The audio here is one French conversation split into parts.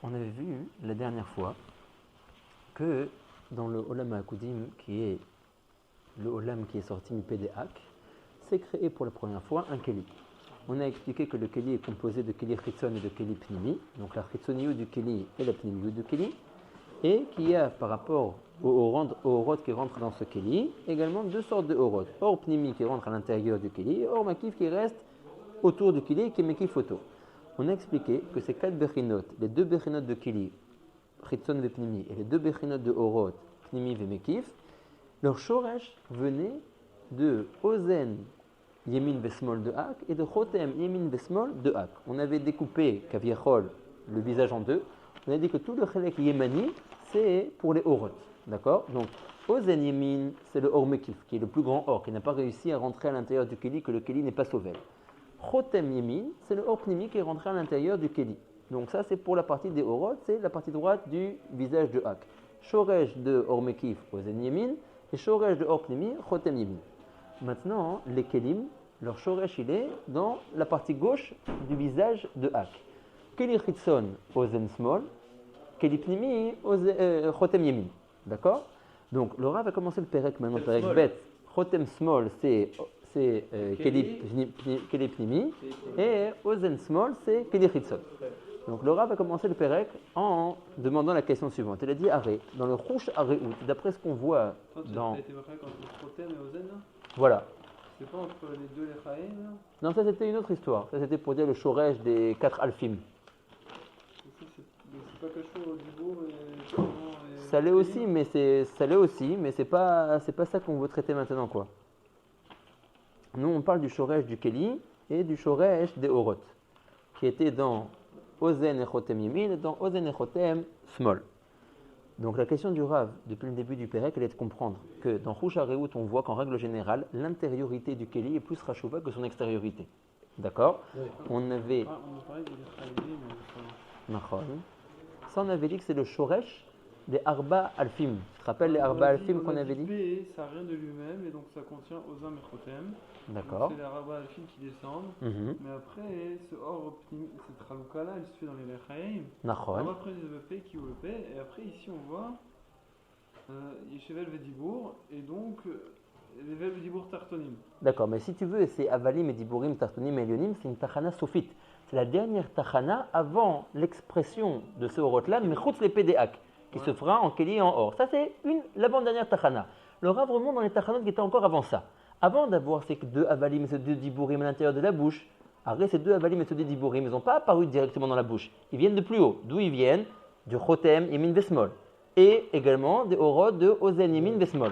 On avait vu la dernière fois que dans le Olam HaKudim, qui est le Olam qui est sorti du PDAC, c'est créé pour la première fois un Keli. On a expliqué que le Keli est composé de Keli Chitzon et de Keli Pnimi, donc la Chitzoniyut du Keli et la Pnimiyut du Keli, et qu'il y a par rapport au Orot qui rentre dans ce Keli, également deux sortes de Orot. Or Pnimi qui rentre à l'intérieur du Keli, et Or Makif qui reste autour du Keli, qui est Makif autour. On a expliqué que ces quatre Bechinot, les deux Bechinot de Keli, Chitzon et Pnimi, et les deux Bechinot de Orot, Pnimi et Mekif, leur Shoresh venait de Ozen Yemin Vesmol de Hak et de Chotem Yemin Vesmol de Hak. On avait découpé Kaviachol, le visage en deux. On a dit que tout le Chelek Yemani, c'est pour les Orot. D'accord? Donc, Ozen Yemin, c'est le Or Mekif, qui est le plus grand Or, qui n'a pas réussi à rentrer à l'intérieur du Keli, que le Keli n'est pas sauvé. Chotem Yemin, c'est le Or Pnimi qui est rentré à l'intérieur du Keli. Donc ça, c'est pour la partie des Orot, c'est la partie droite du visage de Hak. Shoresh de Or Mekif, Ozen Yemin, et Shoresh de Or Pnimi, Chotem Yemin. Maintenant, les Kelim, leur Shoresh, il est dans la partie gauche du visage de Hak. Keli Chitzon, Ozen Small, Keli Pnimi, Chotem Yemin. D'accord? Donc, le Rav va commencer le Perek maintenant, le Perek Bet. Chotem Small, c'est Keli Pnimi, et Ozen Small, c'est Keli Chitzon. Donc, le Rav va commencer le Perek en demandant la question suivante. Il a dit Aré, dans le Rouch Aréout, d'après ce qu'on voit dans. Tu as été entre Chotem et Ozen là? Voilà. C'est pas entre les deux les Chaim là? Non, ça c'était une autre histoire. Ça c'était pour dire le Shoresh des 4 Alfim. C'est pas quelque chose au Dibour et. Ça l'est aussi, mais c'est pas ça qu'on veut traiter maintenant, quoi. Nous, on parle du Shoresh du Keli et du Shoresh des Orot, qui était dans Ozen et Chotem Yemin et dans Ozen et Chotem Small. Donc la question du Rav, depuis le début du Pérec, elle est de comprendre que dans Rouch Aréout, on voit qu'en règle générale, l'intériorité du Keli est plus rachouva que son extériorité. D'accord? Oui. On avait. On parlait des Chaim, mais. Ça, on avait dit que c'est le Shoresh des Arba Alfim. Tu te rappelles les Arba Alfim qu'on avait dit? B, ça n'a rien de lui-même et donc ça contient Ozam et Chotem. D'accord. Donc c'est les Arba Alfim qui descendent. Mais après, ce Or, cette Chalouka là, elle se fait dans les Lechaim. On va prendre le P qui ou le P. Et après, ici, on voit Yeshevel Vedibour et donc Level Vedibour Tartonim. D'accord, mais si tu veux, c'est Avalim et Diburim, Tartonim et Elionim, c'est une Tachana Sofite. C'est la dernière Tachana avant l'expression de ce Orot-là, mais Chutz les PDAC, qui se fera en Keli et en Or. Ça, c'est l'avant-dernière Tachana. Le Rav remonte dans les Tachanot qui étaient encore avant ça. Avant d'avoir ces deux Avalim et ces deux Diburim à l'intérieur de la bouche, après ces deux Avalim et ces deux Diburim, ils n'ont pas apparu directement dans la bouche. Ils viennent de plus haut. D'où ils viennent? Du Chotem, Yemin Vesmol. Et également des Orot de Ozen, Yemin Vesmol.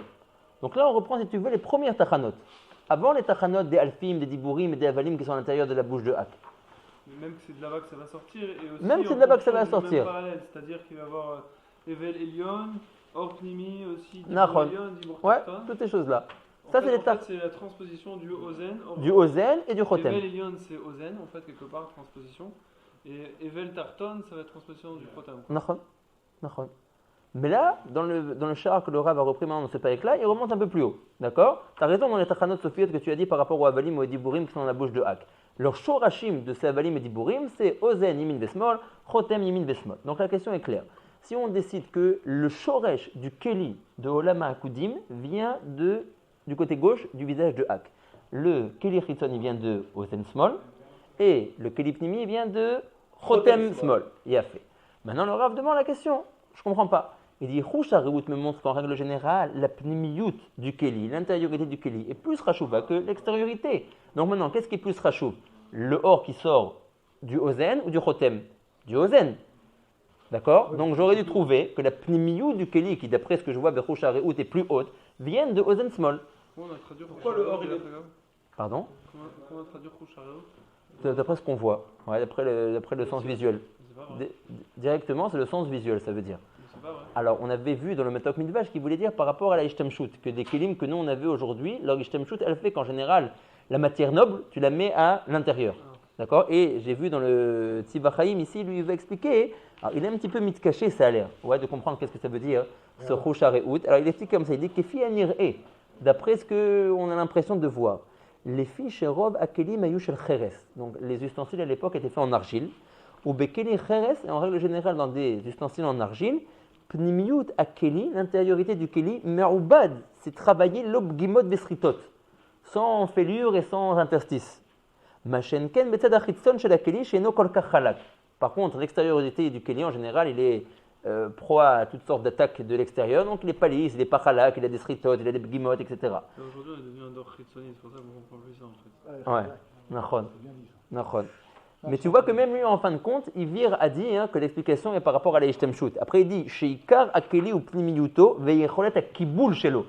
Donc là, on reprend, si tu veux, les premières Tachanot. Avant les Tachanot des Alfim, des Diburim et des Avalim qui sont à l'intérieur de la bouche de Hak. Même que c'est de là-bas que ça va sortir. Et aussi même c'est de là-bas que ça va sortir. Parallèle, c'est-à-dire qu'il va y avoir Evel Elion, Or Pnimi aussi, Dibur Elion, Dibur ouais, Tarton. toutes ces choses-là. Ça, c'est la transposition du Ozen. Du Ozen et du Chotem. Evel Elion, c'est Ozen, en fait, quelque part, transposition. Et Evel Tarton, ça va être transposition du Chotem. Nachon. Mais là, dans le char que le Rav a repris maintenant dans ce païk-là, il remonte un peu plus haut. D'accord? Tu as raison dans les Tachanot Sofiot que tu as dit par rapport aux Avalim ou aux Diburim qui sont dans la bouche de Hak. Leur Shorashim de ces Avalim et Diburim, c'est Ozen Yemin Vesmol, Chotem Yemin Vesmol. Donc la question est claire. Si on décide que le Shoresh du Keli de Olam HaKudim vient du côté gauche du visage de Hak. Le Keli Chitzon il vient de Ozen Small et le Keli Pnimi vient de Chotem Small. Il a fait. Maintenant le Rav demande la question. Je ne comprends pas. Il dit Rouch Aréout me montre qu'en règle générale, la pnimiyut du Keli, l'intériorité du Keli, est plus rachouva que l'extériorité. Donc maintenant, qu'est-ce qui est plus rachouv? Le Or qui sort du Ozen ou du Chotem? Du Ozen. D'accord? Donc j'aurais dû trouver que la pnimiyut du Keli, qui d'après ce que je vois, Rouch Aréout est plus haute, vienne de Ozen Small. Pourquoi le Or il est Pardon? Comment traduire Rouch Aréout? D'après ce qu'on voit, ouais, d'après le sens visuel. Directement, c'est le sens visuel, ça veut dire. Alors, on avait vu dans le Matok Midvash qui voulait dire par rapport à la Ishtamshut, que des kelim que nous on avait aujourd'hui, leur Ishtamshut, elle fait qu'en général, la matière noble, tu la mets à l'intérieur. D'accord? Et j'ai vu dans le Tzivachaim ici, lui il va expliquer, alors il est un petit peu mitcaché, ça a l'air, ouais, de comprendre qu'est-ce que ça veut dire, ce Rouch Aréout. Alors il explique comme ça, il dit Kefi Anir'e, d'après ce qu'on a l'impression de voir. les fiches rov akeli mayu shel cheres. Donc les ustensiles à l'époque étaient faits en argile. Ou bekeli cheres, et en règle générale dans des ustensiles en argile, pnimiut akeli, l'intériorité du keli, meroubad, c'est travailler l'obgimot vesritot, sans fêlure et sans interstice. Machenken betzad achitson shel akeli sheno kol kach chalak. Par contre, l'extériorité du keli en général, il est proie à toutes sortes d'attaques de l'extérieur, donc il n'est pas lisse, il n'est pas chalak, il a des sritot, il a des bgimot, etc. Aujourd'hui, on est devenu un dor chitsoni, c'est pour ça qu'on comprend plus ça en Ouais, fait. nachon. Mais tu vois que même lui, en fin de compte, il vire à dire que l'explication est par rapport à l'Eishtemshut. Après, il dit Sheikar akeli ou pnimiyuto veyecholet akibul shelo.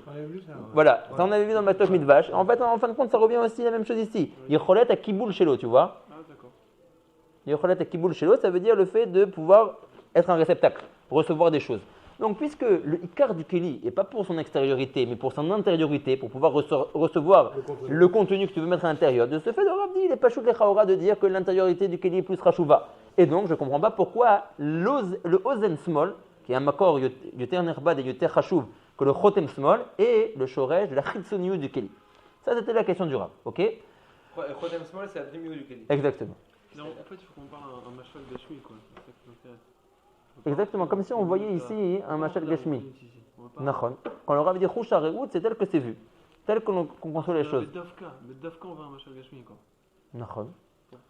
Voilà, ça on avait vu dans Matosh Midvash. En fait, en fin de compte, ça revient aussi la même chose ici. Yecholet akibul shelo, tu vois. Ah, d'accord. Yecholet akibul shelo, ça veut dire le fait de pouvoir être un réceptacle, recevoir des choses. Donc, puisque le Ikar du Keli n'est pas pour son extériorité, mais pour son intériorité, pour pouvoir recevoir le contenu que tu veux mettre à l'intérieur, de ce fait, le Rav dit, il n'est pas chouk les Chaora de dire que l'intériorité du Keli est plus Rachouva. Et donc, je ne comprends pas pourquoi le Ozen Small, qui est un makor Yoter Nerbad et Yoter Chachouv, que le Chotem Small, est le Shoresh de la Chitsoniou du Keli. Ça, c'était la question du Rav, ok? Chotem Small, c'est la pnimiou du Keli. Exactement. Non, en fait, il faut qu'on parle un mashal gashmi, quoi. C'est ça qui m'intéresse. Exactement, comme si on voyait ici un machal gashmi. Nachon. Quand le Rav dit Choucha Reout, c'est tel que c'est vu, tel qu'on conçoit les choses. Mais Dafka, on va un machal gashmi, quoi. Nachon.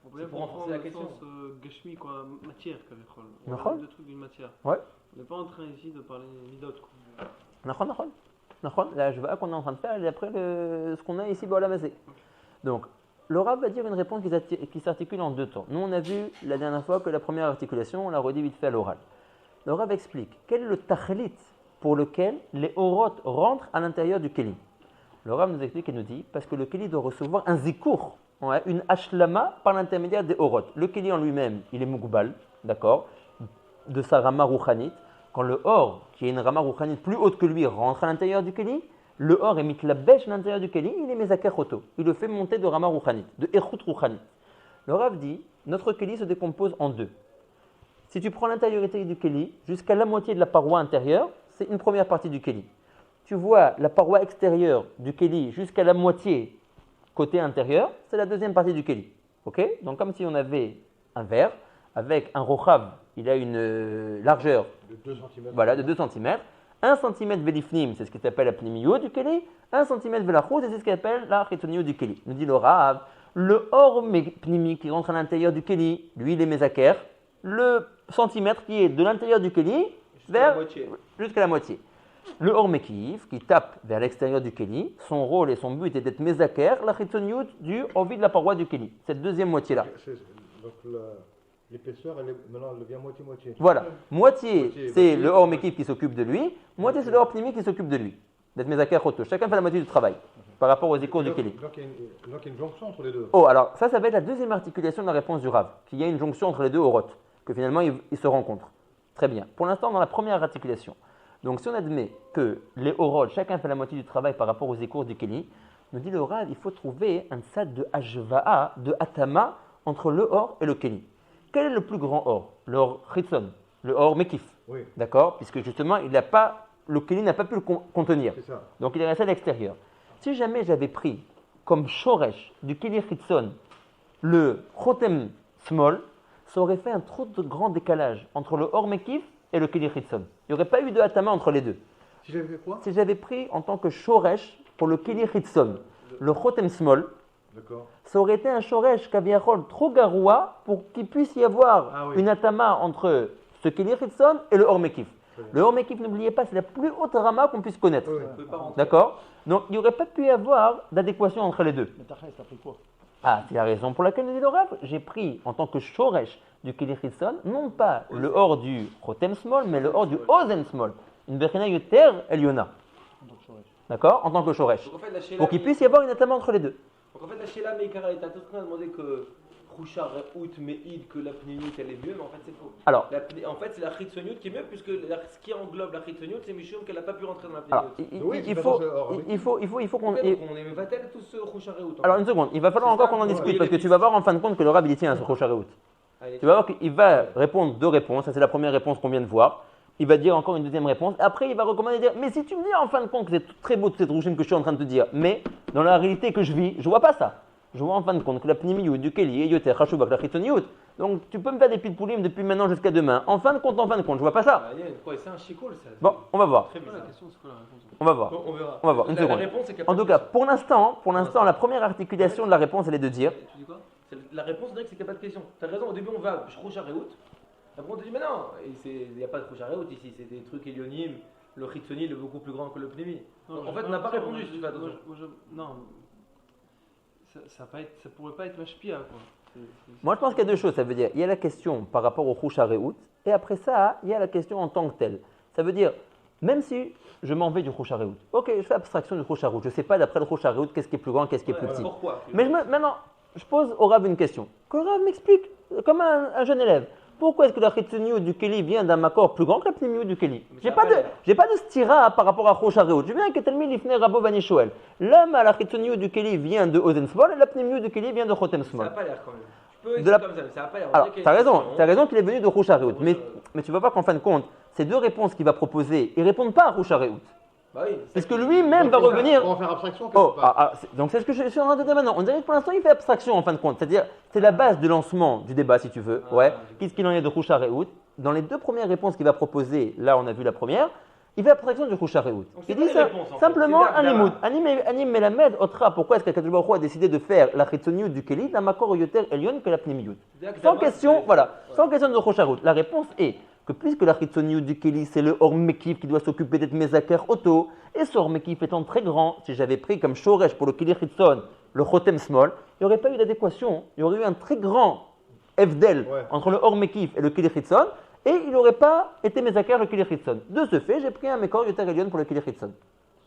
Pour bien comprendre le sens gashmi, quoi, matière, Kavechol. On Nachon. parle de trucs d'une matière. Ouais. On n'est pas en train ici de parler midot, quoi. Nachon. La jeva qu'on est en train de faire, et après ce qu'on a ici, bah, la masée. Donc, le Rav va dire une réponse qui s'articule en deux temps. Nous, on a vu la dernière fois que la première articulation, on l'a redit vite fait à l'oral. Le Rav explique quel est le tachlit pour lequel les orot rentrent à l'intérieur du keli. Le Rav nous explique et nous dit parce que le keli doit recevoir un zikour, une ashlama par l'intermédiaire des orot. Le keli en lui-même, il est mugbal, d'accord, de sa rama rouchanite. Quand le or, qui est une rama rouchanite plus haute que lui, rentre à l'intérieur du keli, le or est mitlabesh à l'intérieur du keli, il est mezaker choto. Il le fait monter de rama rouchanite, de echut rouchanite. Le Rav dit notre keli se décompose en deux. Si tu prends l'intériorité du keli, jusqu'à la moitié de la paroi intérieure, c'est une première partie du keli. Tu vois la paroi extérieure du keli jusqu'à la moitié côté intérieur, c'est la deuxième partie du keli. Ok? Donc comme si on avait un verre avec un rochav, il a une largeur de 2 cm. Voilà, de 2 cm. 1 cm velifnim, c'est ce qui s'appelle la pnimio du keli. 1 cm velachou, c'est ce qu'on appelle la chitonio du keli. Nous dit le Rav, le or pnimi qui rentre à l'intérieur du keli, lui il est mezaker. Le centimètre qui est de l'intérieur du keli jusqu'à la moitié. Le or mekif qui tape vers l'extérieur du keli, son rôle et son but est d'être mezaker, la chitonio du envie de la paroi du keli. Cette deuxième moitié-là. Donc l'épaisseur, maintenant, elle devient moitié-moitié. Voilà. Moitié, c'est le or mekif qui s'occupe de lui, moitié, c'est le or pnimi qui s'occupe de lui. D'être mezaker choto. Chacun fait la moitié du travail par rapport aux échos du keli. Donc il y a une jonction entre les deux. Oh, alors ça va être la deuxième articulation de la réponse du Rav, qu'il y a une jonction entre les deux orot, que finalement ils se rencontrent. Très bien. Pour l'instant, dans la première articulation. Donc si on admet que les orot, chacun fait la moitié du travail par rapport aux échos du keli, nous dit le Rav, il faut trouver un tsad de hashva'a, de atama, entre le or et le keli. Quel est le plus grand or? Le or chitzon, le or mekif. Oui. D'accord? Puisque justement, le keli n'a pas pu le contenir. C'est ça. Donc il est resté à l'extérieur. Si jamais j'avais pris comme shoresh du keli chitzon le chotem small, ça aurait fait un trop de grand décalage entre le or mekif et le keli chitzon. Il n'y aurait pas eu de hatama entre les deux. Si j'avais fait quoi? Si j'avais pris en tant que shoresh pour le keli chitzon le chotem small, d'accord, ça aurait été un shoresh kaviachol trop garoua pour qu'il puisse y avoir une atama entre ce keli chitzon et le or mekif. Le or mekif, n'oubliez pas, c'est la plus haute rama qu'on puisse connaître. Oui. D'accord? Donc il n'y aurait pas pu y avoir d'adéquation entre les deux. Mais t'as pris quoi? Ah, c'est la raison pour laquelle nous dit le Rav. J'ai pris en tant que shoresh du keli chitzon, non pas le or du chotem small, mais le or du ozen small. Une bechina yoter eliona. D'accord? En tant que shoresh. Pour qu'il puisse y avoir une atama entre les deux. Donc en fait, la Sheila Meikara est à tout ce qu'on a demandé que Khouchar Out Meïd, que la pnimite elle est mieux, mais en fait c'est faux. Alors, En fait, c'est la Chitsoniut qui est mieux, puisque ce qui englobe la Chitsoniut, c'est Mishum qu'elle n'a pas pu rentrer dans la alors pnimite. il faut qu'on. Donc on est Vatel tous ce Khouchar Out. Alors une seconde, il va falloir encore qu'on en discute parce que tu vas voir en fin de compte que le Rav il tient à ce Khouchar Out. Tu vas voir qu'il va répondre deux réponses. Ça c'est la première réponse qu'on vient de voir. il va dire encore une deuxième réponse. Après, il va recommander de dire, mais si tu me dis en fin de compte que c'est très beau toute cette rouchine que je suis en train de te dire, mais dans la réalité que je vis, je vois pas ça. Je vois en fin de compte que la pnimiyut du keli est yoter chashuvak la chitoniyut. Donc tu peux me faire des pitpoulim depuis maintenant jusqu'à demain. En fin de compte, je vois pas ça. C'est un chicoul ça. Bon, on va voir. La question, c'est quoi la réponse? On va voir. On verra. On va voir. Une seconde. En tout cas, pour l'instant, la première articulation de la réponse, elle est de dire. Tu dis quoi? La réponse dirait que c'est qu'il n'y a pas de question. Tu as raison, au début on va Shrouchareout. Après on te dit, mais non, il n'y a pas de Shrouchareout ici, c'est des trucs élionymes. Le Chitsoni est beaucoup plus grand que le Pnimi. En fait, on n'a pas répondu si tu fais attention. Non, ça pourrait pas être mashpia quoi. Moi je pense qu'il y a deux choses. Ça veut dire, il y a la question par rapport au Shrouchareout, et après ça, il y a la question en tant que telle. Ça veut dire, même si je m'en vais du Shrouchareout, ok, je fais abstraction du Shrouchareout, je ne sais pas d'après le Shrouchareout qu'est-ce qui est plus grand, qu'est-ce qui est plus petit. Pourquoi? Mais maintenant, je pose au Rav une question. Que le Rav m'explique, comme un jeune élève. Pourquoi est-ce que la Chitsoniut du Keli vient d'un makor plus grand que la Pnimiut du Keli? J'ai pas de stira par rapport à Shrouchareout. Je viens que Telmi Lifnei Rabo Bani Shoel. L'homme à la Chitsoniut du Keli vient de Ozen Smol et la Pnimiut du Keli vient de Chotem Smol. Ça n'a pas l'air quand même. Je peux essayer comme ça, mais ça n'a pas l'air. Alors, tu as raison qu'il est venu de Shrouchareout. Mais tu ne vois pas qu'en fin de compte, ces deux réponses qu'il va proposer, ils ne répondent pas à Shrouchareout. Bah oui, parce que lui-même va revenir. On va faire abstraction. Donc c'est ce que je suis en train de dire maintenant. On dirait que pour l'instant il fait abstraction en fin de compte. C'est-à-dire c'est la base de lancement du débat si tu veux. Qu'est-ce qu'il en est de Shrouchareout? Dans les deux premières réponses qu'il va proposer, là on a vu la première, il fait abstraction du Shrouchareout. Il dit simplement un limoud. Anim Melamed Otra. Pourquoi est-ce qu'Akadosh Baruch Hu a décidé de faire la Chitsoniut du Keli d'un makor yoter elyon que la Pnimiyut? Sans question, sans question de Shrouchareut. La réponse est que puisque la Chitsoniut du Keli, c'est le Or Mekif qui doit s'occuper d'être Mezaker Auto, et ce Or Mekif étant très grand, si j'avais pris comme Shoresh pour le Keli Chitson, le Chotem Small, il n'y aurait pas eu d'adéquation, il y aurait eu un très grand Evdel entre le Or Mekif et le Keli Chitson, et il n'aurait pas été Mezaker le Keli Chitson. De ce fait, j'ai pris un Mekor Yoter Elyon pour le Keli Chitson.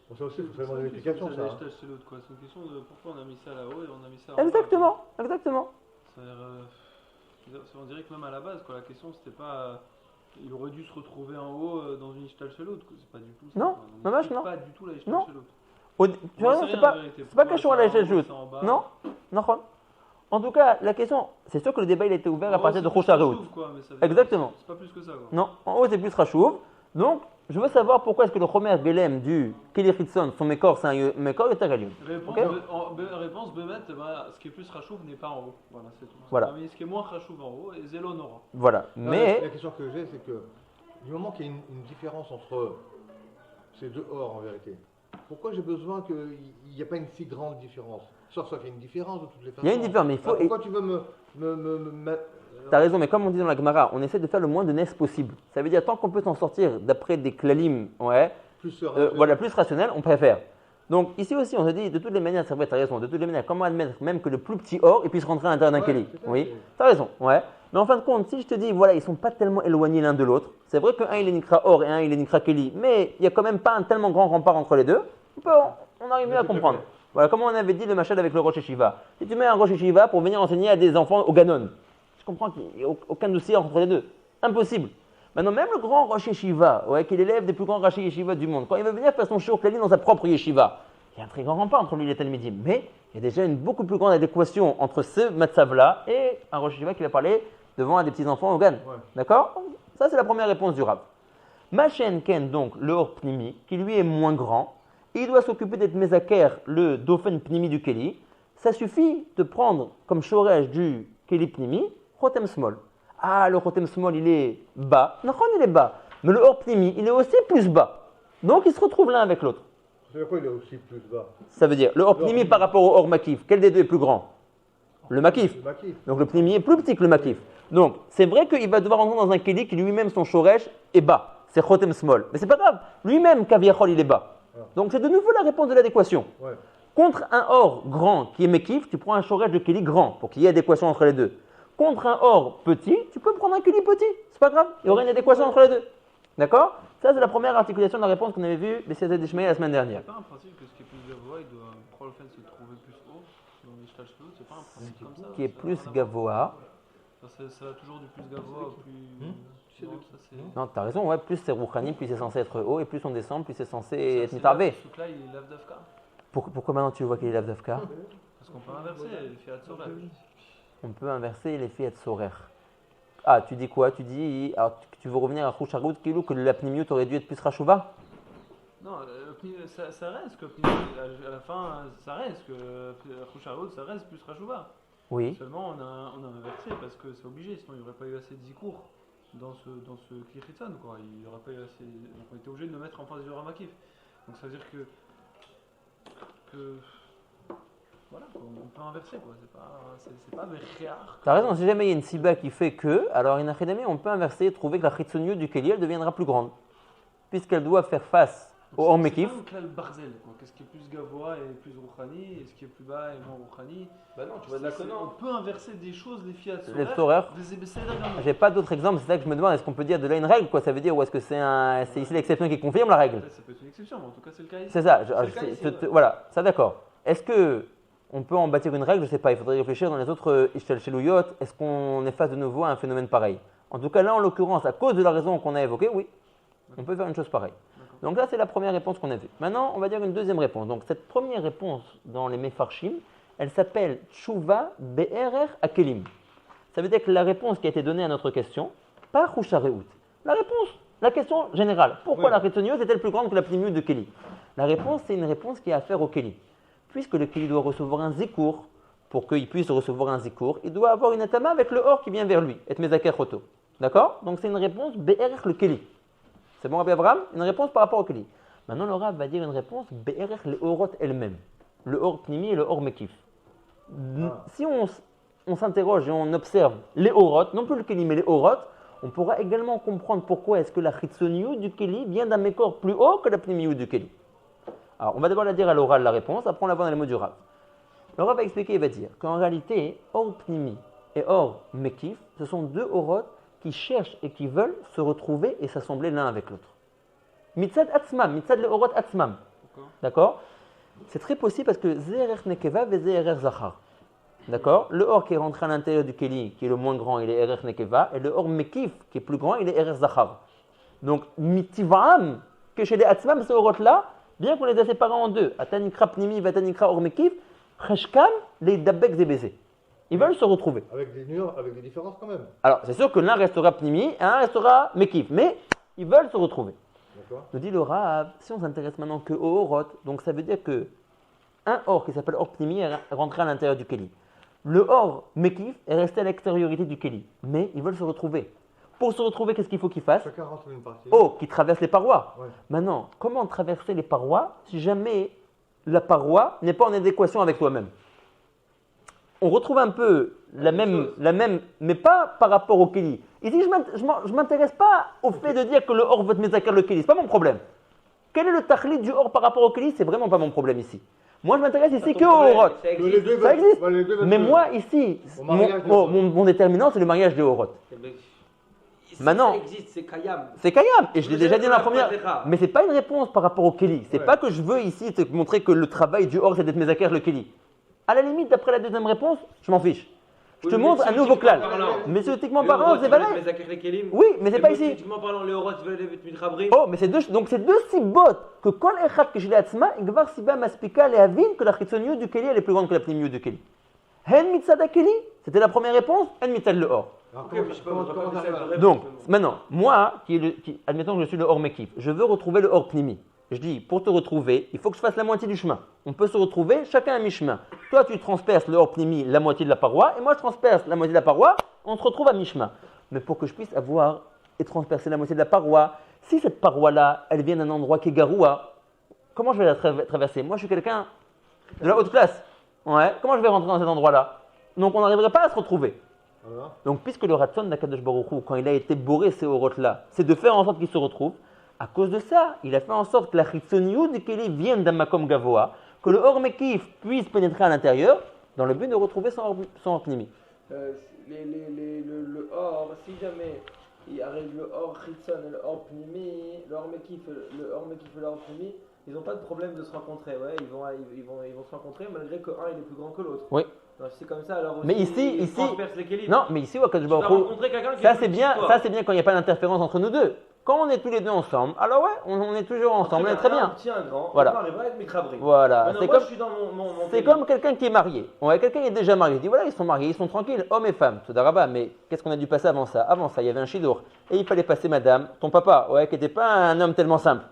Pour ça aussi, il faut savoir l'explication. C'est une question de pourquoi on a mis ça là-haut et on a mis ça en bas. Exactement. On dirait que même à la base, la question c'était pas. Il aurait dû se retrouver en haut dans une ishtal chez l'autre. C'est pas du tout ça. Non, non. Pas du tout la ishtal chez l'autre. Tu vois, c'est pas question à la ishtal chez l'autre. Non. En tout cas, la question, c'est sûr que le débat il a été ouvert à partir de Shrouchareout. Exactement. C'est pas plus que ça quoi. Non, en haut c'est plus Rachouv. Donc, je veux savoir pourquoi est-ce que le Chomer Belem du Keli Chitson, son Mekor, c'est un Mekor Yoter Elyon. Réponse Bemet, ce qui est plus Rachouv n'est pas en haut. Voilà, c'est tout. Voilà. Ce qui est moins Rachouv en haut, et Zélo Nora. Voilà. Mais. La question que j'ai, c'est que du moment qu'il y a une différence entre ces deux ors en vérité, pourquoi j'ai besoin qu'il n'y ait pas une si grande différence? Sauf qu'il y a une différence de toutes les façons. Il y a une différence, mais il faut. Pourquoi tu veux me mettre. T'as raison, mais comme on dit dans la Gemara, on essaie de faire le moins de nes possible. Ça veut dire tant qu'on peut s'en sortir d'après des klalim, plus rationnel, on préfère. Donc ici aussi, on se dit de toutes les manières, c'est vrai, t'as raison, de toutes les manières, comment admettre même que le plus petit or il puisse rentrer à l'intérieur d'un keli? Oui, t'as raison, Mais en fin de compte, si je te dis, voilà, ils sont pas tellement éloignés l'un de l'autre, c'est vrai qu'un il est nikra or et un il est nikra keli, mais il n'y a quand même pas un tellement grand rempart entre les deux, on arrive mieux à comprendre. Voilà, comme on avait dit le machal avec le Rosh Yeshiva. Si tu mets un Rosh Yeshiva pour venir enseigner à des enfants au Ganon, je comprends qu'il n'y a aucun dossier entre les deux. Impossible. Maintenant, même le grand Rosh Yeshiva, qui est l'élève des plus grands Rosh Yeshiva du monde, quand il va venir faire son shiur klali dans sa propre Yeshiva, il y a un très grand rempart entre lui et les Talmidim. Mais il y a déjà une beaucoup plus grande adéquation entre ce matzav-là et un Rosh Yeshiva qui va parler devant des petits-enfants au Gan. D'accord? Ça, c'est la première réponse du Rav. Machen Ken, donc, le Or Pnimi, qui lui est moins grand, il doit s'occuper d'être Mezaker, le Dauphin Pnimi du Keli. Ça suffit de prendre comme shoresh du Keli Pnimi, Chotem Small. Ah, le Chotem Small, il est bas. Non, il est bas. Mais le Or Pnimi, il est aussi plus bas. Donc, ils se retrouvent l'un avec l'autre. Ça veut dire quoi, il est aussi plus bas? Ça veut dire, le Or Pnimi par rapport au Or Makif, quel des deux est plus grand? Le Makif. Donc, le Pnimi est plus petit que le Makif. Donc, c'est vrai qu'il va devoir rentrer dans un Keli qui lui-même, son shoresh, est bas. C'est Chotem Small. Mais c'est pas grave. Lui-même, Kaviachol, il est bas. Donc, c'est de nouveau la réponse de l'adéquation. Contre un or grand qui est Mekif, tu prends un shoresh de Keli grand pour qu'il y ait adéquation entre les deux. Contre un or petit, tu peux prendre un Keli petit. C'est pas grave, il y aura une adéquation entre les deux. D'accord? Ça, c'est la première articulation de la réponse qu'on avait vue des César d'Ishmael la semaine dernière. C'est pas un principe que ce qui est plus gavois, il doit prendre le fait de se trouver plus haut dans les Shtalshlut, c'est pas un principe comme ça. Qui est plus gavois. Ça va toujours du plus gavois au plus. Non, t'as raison, plus c'est Rouhani, plus c'est censé être haut, et plus on descend, plus c'est censé être mitarvé. Ce truc-là, il est l'Avdavka. Pourquoi maintenant tu vois qu'il est l'Avdavka? Parce qu'on peut inverser les Fiat Sorer. On peut inverser les Fiat Sorer. Ah, tu dis quoi? Alors, tu veux revenir à Khoucharout, que la pnimiut aurait dû être plus rachouva? Non, ça reste que à la fin, ça reste que Khoucharout, ça reste plus rachouva. Oui. Seulement, on a inversé parce que c'est obligé, sinon il n'y aurait pas eu assez de zikour dans ce Klichitson, quoi. Il n'y aurait pas eu assez. Donc on était obligé de le mettre en face du Ramakif. Donc ça veut dire que voilà, quoi, on peut inverser, quoi. C'est pas verréar. T'as raison, si jamais il y a une siba qui fait que, alors on peut inverser et trouver que la chitsoniut du Keli, elle deviendra plus grande. Puisqu'elle doit faire face au Or Mekif. C'est pas le barzel, quoi. Qu'est-ce qui est plus gavois et plus rouchani, et ce qui est plus bas et moins rouchani. Bah non, tu vois de la connasse. On peut inverser des choses, les fiat solaires. J'ai pas d'autres exemples, c'est ça que je me demande, est-ce qu'on peut dire de là une règle, quoi? Ça veut dire, ou est-ce que c'est ici l'exception qui confirme la règle? Ça peut être une exception, mais en tout cas c'est le cas ici. C'est ça, voilà, ça d'accord. Est-ce que on peut en bâtir une règle? Je sais pas, il faudrait réfléchir dans les autres Ishtel Shelouyot, est-ce qu'on est face de nouveau à un phénomène pareil? En tout cas là, en l'occurrence, à cause de la raison qu'on a évoquée, oui, on peut faire une chose pareille. Donc là, c'est la première réponse qu'on a vue. Maintenant, on va dire une deuxième réponse. Donc cette première réponse dans les Mefarshim, elle s'appelle Tshuva Be'erer Akelim. Ça veut dire que la réponse qui a été donnée à notre question, pas Khouchareut. La réponse, la question générale. Pourquoi la Rétonios est-elle plus grande que la Pnimiut de Keli? La réponse, c'est une réponse qui a affaire au Keli. Puisque le Keli doit recevoir un zikour, pour qu'il puisse recevoir un zikour, il doit avoir une atama avec le or qui vient vers lui, et Mezaker Choto. D'accord? Donc c'est une réponse Be'erer le Keli. C'est bon, Rabbi Abraham? Une réponse par rapport au Keli. Maintenant, le Rav va dire une réponse Be'erer le Orot elle-même. Le Or Pnimi et le Or Mekif. Si on s'interroge et on observe les Orot, non plus le Keli, mais les Orot, on pourra également comprendre pourquoi est-ce que la Chitsoniou du Keli vient d'un Mekor plus haut que la Pnimiou du Keli. Alors, on va d'abord la dire à l'oral la réponse, après on la voit dans les mots du Rav. Le Rav va expliquer et va dire qu'en réalité, Or Pnimi et Or Mekif, ce sont deux Orot qui cherchent et qui veulent se retrouver et s'assembler l'un avec l'autre. Mitzad Atzmam, Mitzad le Orot Atzmam. D'accord? C'est très possible parce que Zerer Nekeva ve Zerer Zachar. D'accord? Le Or qui est rentré à l'intérieur du Keli, qui est le moins grand, il est Erer Nekeva, et le Or Mekif, qui est plus grand, il est Erer Zachar. Donc, Mitivaam, que chez les Atzmam, ces Orot-là, bien qu'on les ait séparés en deux, Atanikra Pnimi, Vatanikra Or Mekif, Cheshkam, les Dabek Zebeze. Ils veulent se retrouver. Avec des nuances, avec des différences quand même. Alors, c'est sûr que l'un restera Pnimi et un restera Mekif, mais ils veulent se retrouver. Nous dit le Rav, si on s'intéresse maintenant que au Orot, donc ça veut dire que un Or qui s'appelle Or Pnimi est rentré à l'intérieur du Keli. Le Or Mekif est resté à l'extériorité du Keli, mais ils veulent se retrouver. Pour se retrouver, qu'est-ce qu'il faut qu'ils fassent? Chacun rentre une partie. Oh, qui traverse les parois. Ouais. Maintenant, comment traverser les parois si jamais la paroi n'est pas en adéquation avec toi-même? On retrouve un peu la même, mais pas par rapport au Keli. Ici, je ne m'intéresse pas au fait de dire que le Or veut te mettre le Keli, ce n'est pas mon problème. Quel est le tachlit du Or par rapport au Keli? C'est vraiment pas mon problème ici. Moi, je m'intéresse ici que au Orot. Ça existe. Mais moi, ici, mon déterminant, c'est le mariage des Orot. Maintenant, ça existe, c'est Kayam. C'est Kayam, et je l'ai déjà dit dans la première. Mais ce n'est pas une réponse par rapport au Keli. C'est pas que je veux ici te montrer que le travail du Or, c'est d'être Mezaker le Keli. À la limite, d'après la deuxième réponse, je m'en fiche. Je te montre un nouveau clan. Mais théoriquement parlant, c'est valable. Oui, mais c'est pas ici. Théoriquement parlant, les Orot veulent les Mitrabrim. Oh, mais c'est deux sibot que Kol Echad que je l'ai atzma, Igvar Siba Maspika Lehavin que la Chitsoniou du Keli elle est plus grande que la Pnimiou du Keli. Hen Mitzad Keli, c'était la première réponse, Hen Mitzad le Or. Donc, maintenant, moi, admettons que je suis le Or Mekif, je veux retrouver le Or Pnimi. Je dis, pour te retrouver, il faut que je fasse la moitié du chemin. On peut se retrouver, chacun à mi-chemin. Toi, tu transperces le Or Pnimi, la moitié de la paroi, et moi, je transperce la moitié de la paroi, on se retrouve à mi-chemin. Mais pour que je puisse avoir et transpercer la moitié de la paroi, si cette paroi-là, elle vient d'un endroit qui est garoua, comment je vais la traverser? Moi, je suis quelqu'un de la haute classe. Ouais. Comment je vais rentrer dans cet endroit-là? Donc, on n'arriverait pas à se retrouver. Voilà. Donc, puisque le Ratson d'Akadosh Baruch Hu, quand il a été bourré ces Orot-là, c'est de faire en sorte qu'ils se retrouvent, à cause de ça, il a fait en sorte que la Chitsoniou du Keli vienne d'un Makom Gavoa, que le Or Mekif puisse pénétrer à l'intérieur, dans le but de retrouver son Or Pnimi. Le Or, si jamais il arrive le Or Chitson et le Or Pnimi, le Or Mekif et le Or Pnimi, ils n'ont pas de problème de se rencontrer. Ouais, ils vont se rencontrer malgré que un il est plus grand que l'autre. Oui. Non, c'est comme ça, alors aussi, mais ici, transperce l'équilibre. non, mais ici, Tu vas rencontrer quelqu'un qui ça c'est bien quand il n'y a pas d'interférence entre nous deux. Quand on est tous les deux ensemble, alors ouais, on est toujours ensemble, on est très bien. Un petit, un grand, voilà. on arrivera à être mitrabri. Voilà, c'est comme quelqu'un qui est marié. Ouais, quelqu'un qui est déjà marié. Il dit voilà, ils sont mariés, ils sont tranquilles, hommes et femmes. Todarabah, mais qu'est-ce qu'on a dû passer avant ça? Avant ça, il y avait un chidour. Et il fallait passer madame, ton papa, ouais, qui n'était pas un homme tellement simple.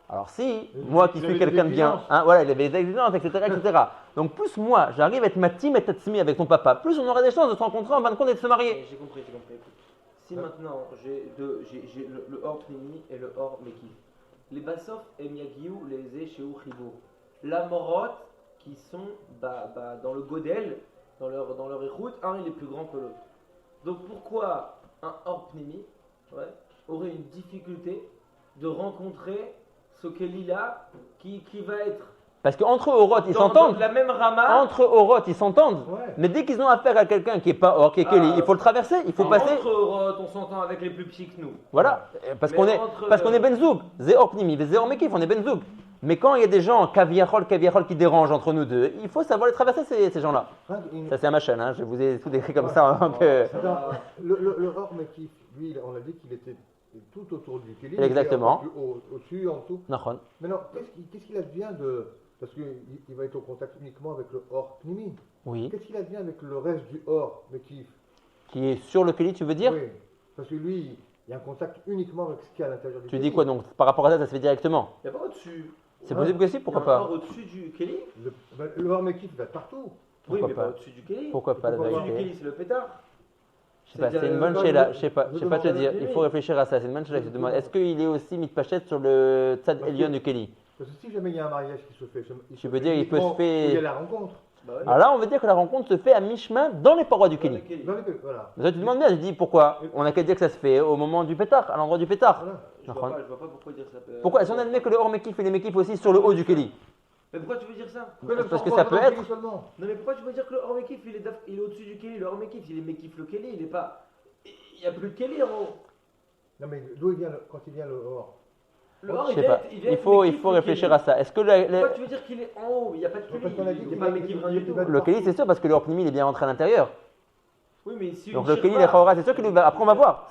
Alors si, moi qui suis quelqu'un de bien, hein, voilà, il avait des exigences, etc., etc. Donc plus moi, j'arrive à être matim et tatsimi avec ton papa, plus on aura des chances de se rencontrer en fin de compte et de se marier. J'ai compris. Si maintenant j'ai le hors pnimi et le hors mekif, les basof et miagiou les échéou chibou, la morotte qui sont dans le godel, dans leur écoute, un il est plus grand que l'autre. Donc pourquoi un hors pnimi aurait une difficulté de rencontrer ce Kéli-là qui va être. Parce qu'entre Oroth, ils s'entendent. La même rama. Entre Oroth, ils s'entendent. Ouais. Mais dès qu'ils ont affaire à quelqu'un qui n'est pas Or, qui est Kéli, il faut le traverser, il faut passer. Entre Oroth, on s'entend avec les plus petits que nous. Voilà, parce qu'on est Benzoug. Zéor Pnimi, Zéor Mekif, on est Benzoug. Mais quand il y a des gens Kaviachol qui dérangent entre nous deux, il faut savoir les traverser ces gens-là. Ça c'est à ma chaîne, hein. Je vous ai tout décrit comme ça. Le Or Mekif, lui, on a dit qu'il était tout autour du Kéli. Exactement. Au-dessus, en tout. Nahon. Maintenant, qu'est-ce qu'il advient de. Parce qu'il va être au contact uniquement avec le Or Pnimi. Oui. Qu'est-ce qu'il advient avec le reste du Or Mekif? Qui est sur le Kéli, tu veux dire? Oui. Parce que lui, il y a un contact uniquement avec ce qu'il y a à l'intérieur du Kéli. Tu dis quoi donc? Par rapport à ça, ça se fait directement? Il n'y a pas au-dessus. C'est possible que si, pourquoi pas? Il y a un Or au-dessus du Kéli? Le Or Mekif va partout. Oui, mais pas au-dessus du Kéli. Pourquoi pas? Au-dessus du Kéli, c'est le pétard. Je sais pas, c'est une bonne chéla, je sais pas te dire, il faut réfléchir à ça, c'est une bonne chéla que je te demande. Est-ce qu'il est aussi mitpachet sur le tzad Elion du Kéli? Parce que si jamais il y a un mariage qui se fait, tu veux dire il peut se faire. Il y a la rencontre. Alors là, on veut dire que la rencontre se fait à mi-chemin dans les parois du Kéli. Voilà. Tu te demandes bien, je dis pourquoi? On n'a qu'à dire que ça se fait au moment du pétard, à l'endroit du pétard. Voilà. Je vois pas pourquoi dire ça. Pourquoi? Si on admet que le hors mekif et les mekif aussi sur le haut du Kéli. Mais pourquoi tu veux dire ça? Parce que ça peut être. Non, mais pourquoi tu veux dire que le hors mekif il est au-dessus du Kéli? Le hors mekif il est mekif le Kéli, il est pas. Il n'y a plus de Kéli en haut. Non, mais d'où il vient quand il vient le Or? Le Or, je sais pas. Il faut réfléchir à ça. Est-ce que pourquoi tu veux dire qu'il est en haut? Il n'y a pas de Kéli. Il n'y a pas mekif rien du tout. Le Kéli, c'est sûr, parce que le hors pnimi il est bien rentré à l'intérieur. Oui, mais si donc le Kéli, les Chawara, c'est sûr qu'il est ouvert. Après, on va voir.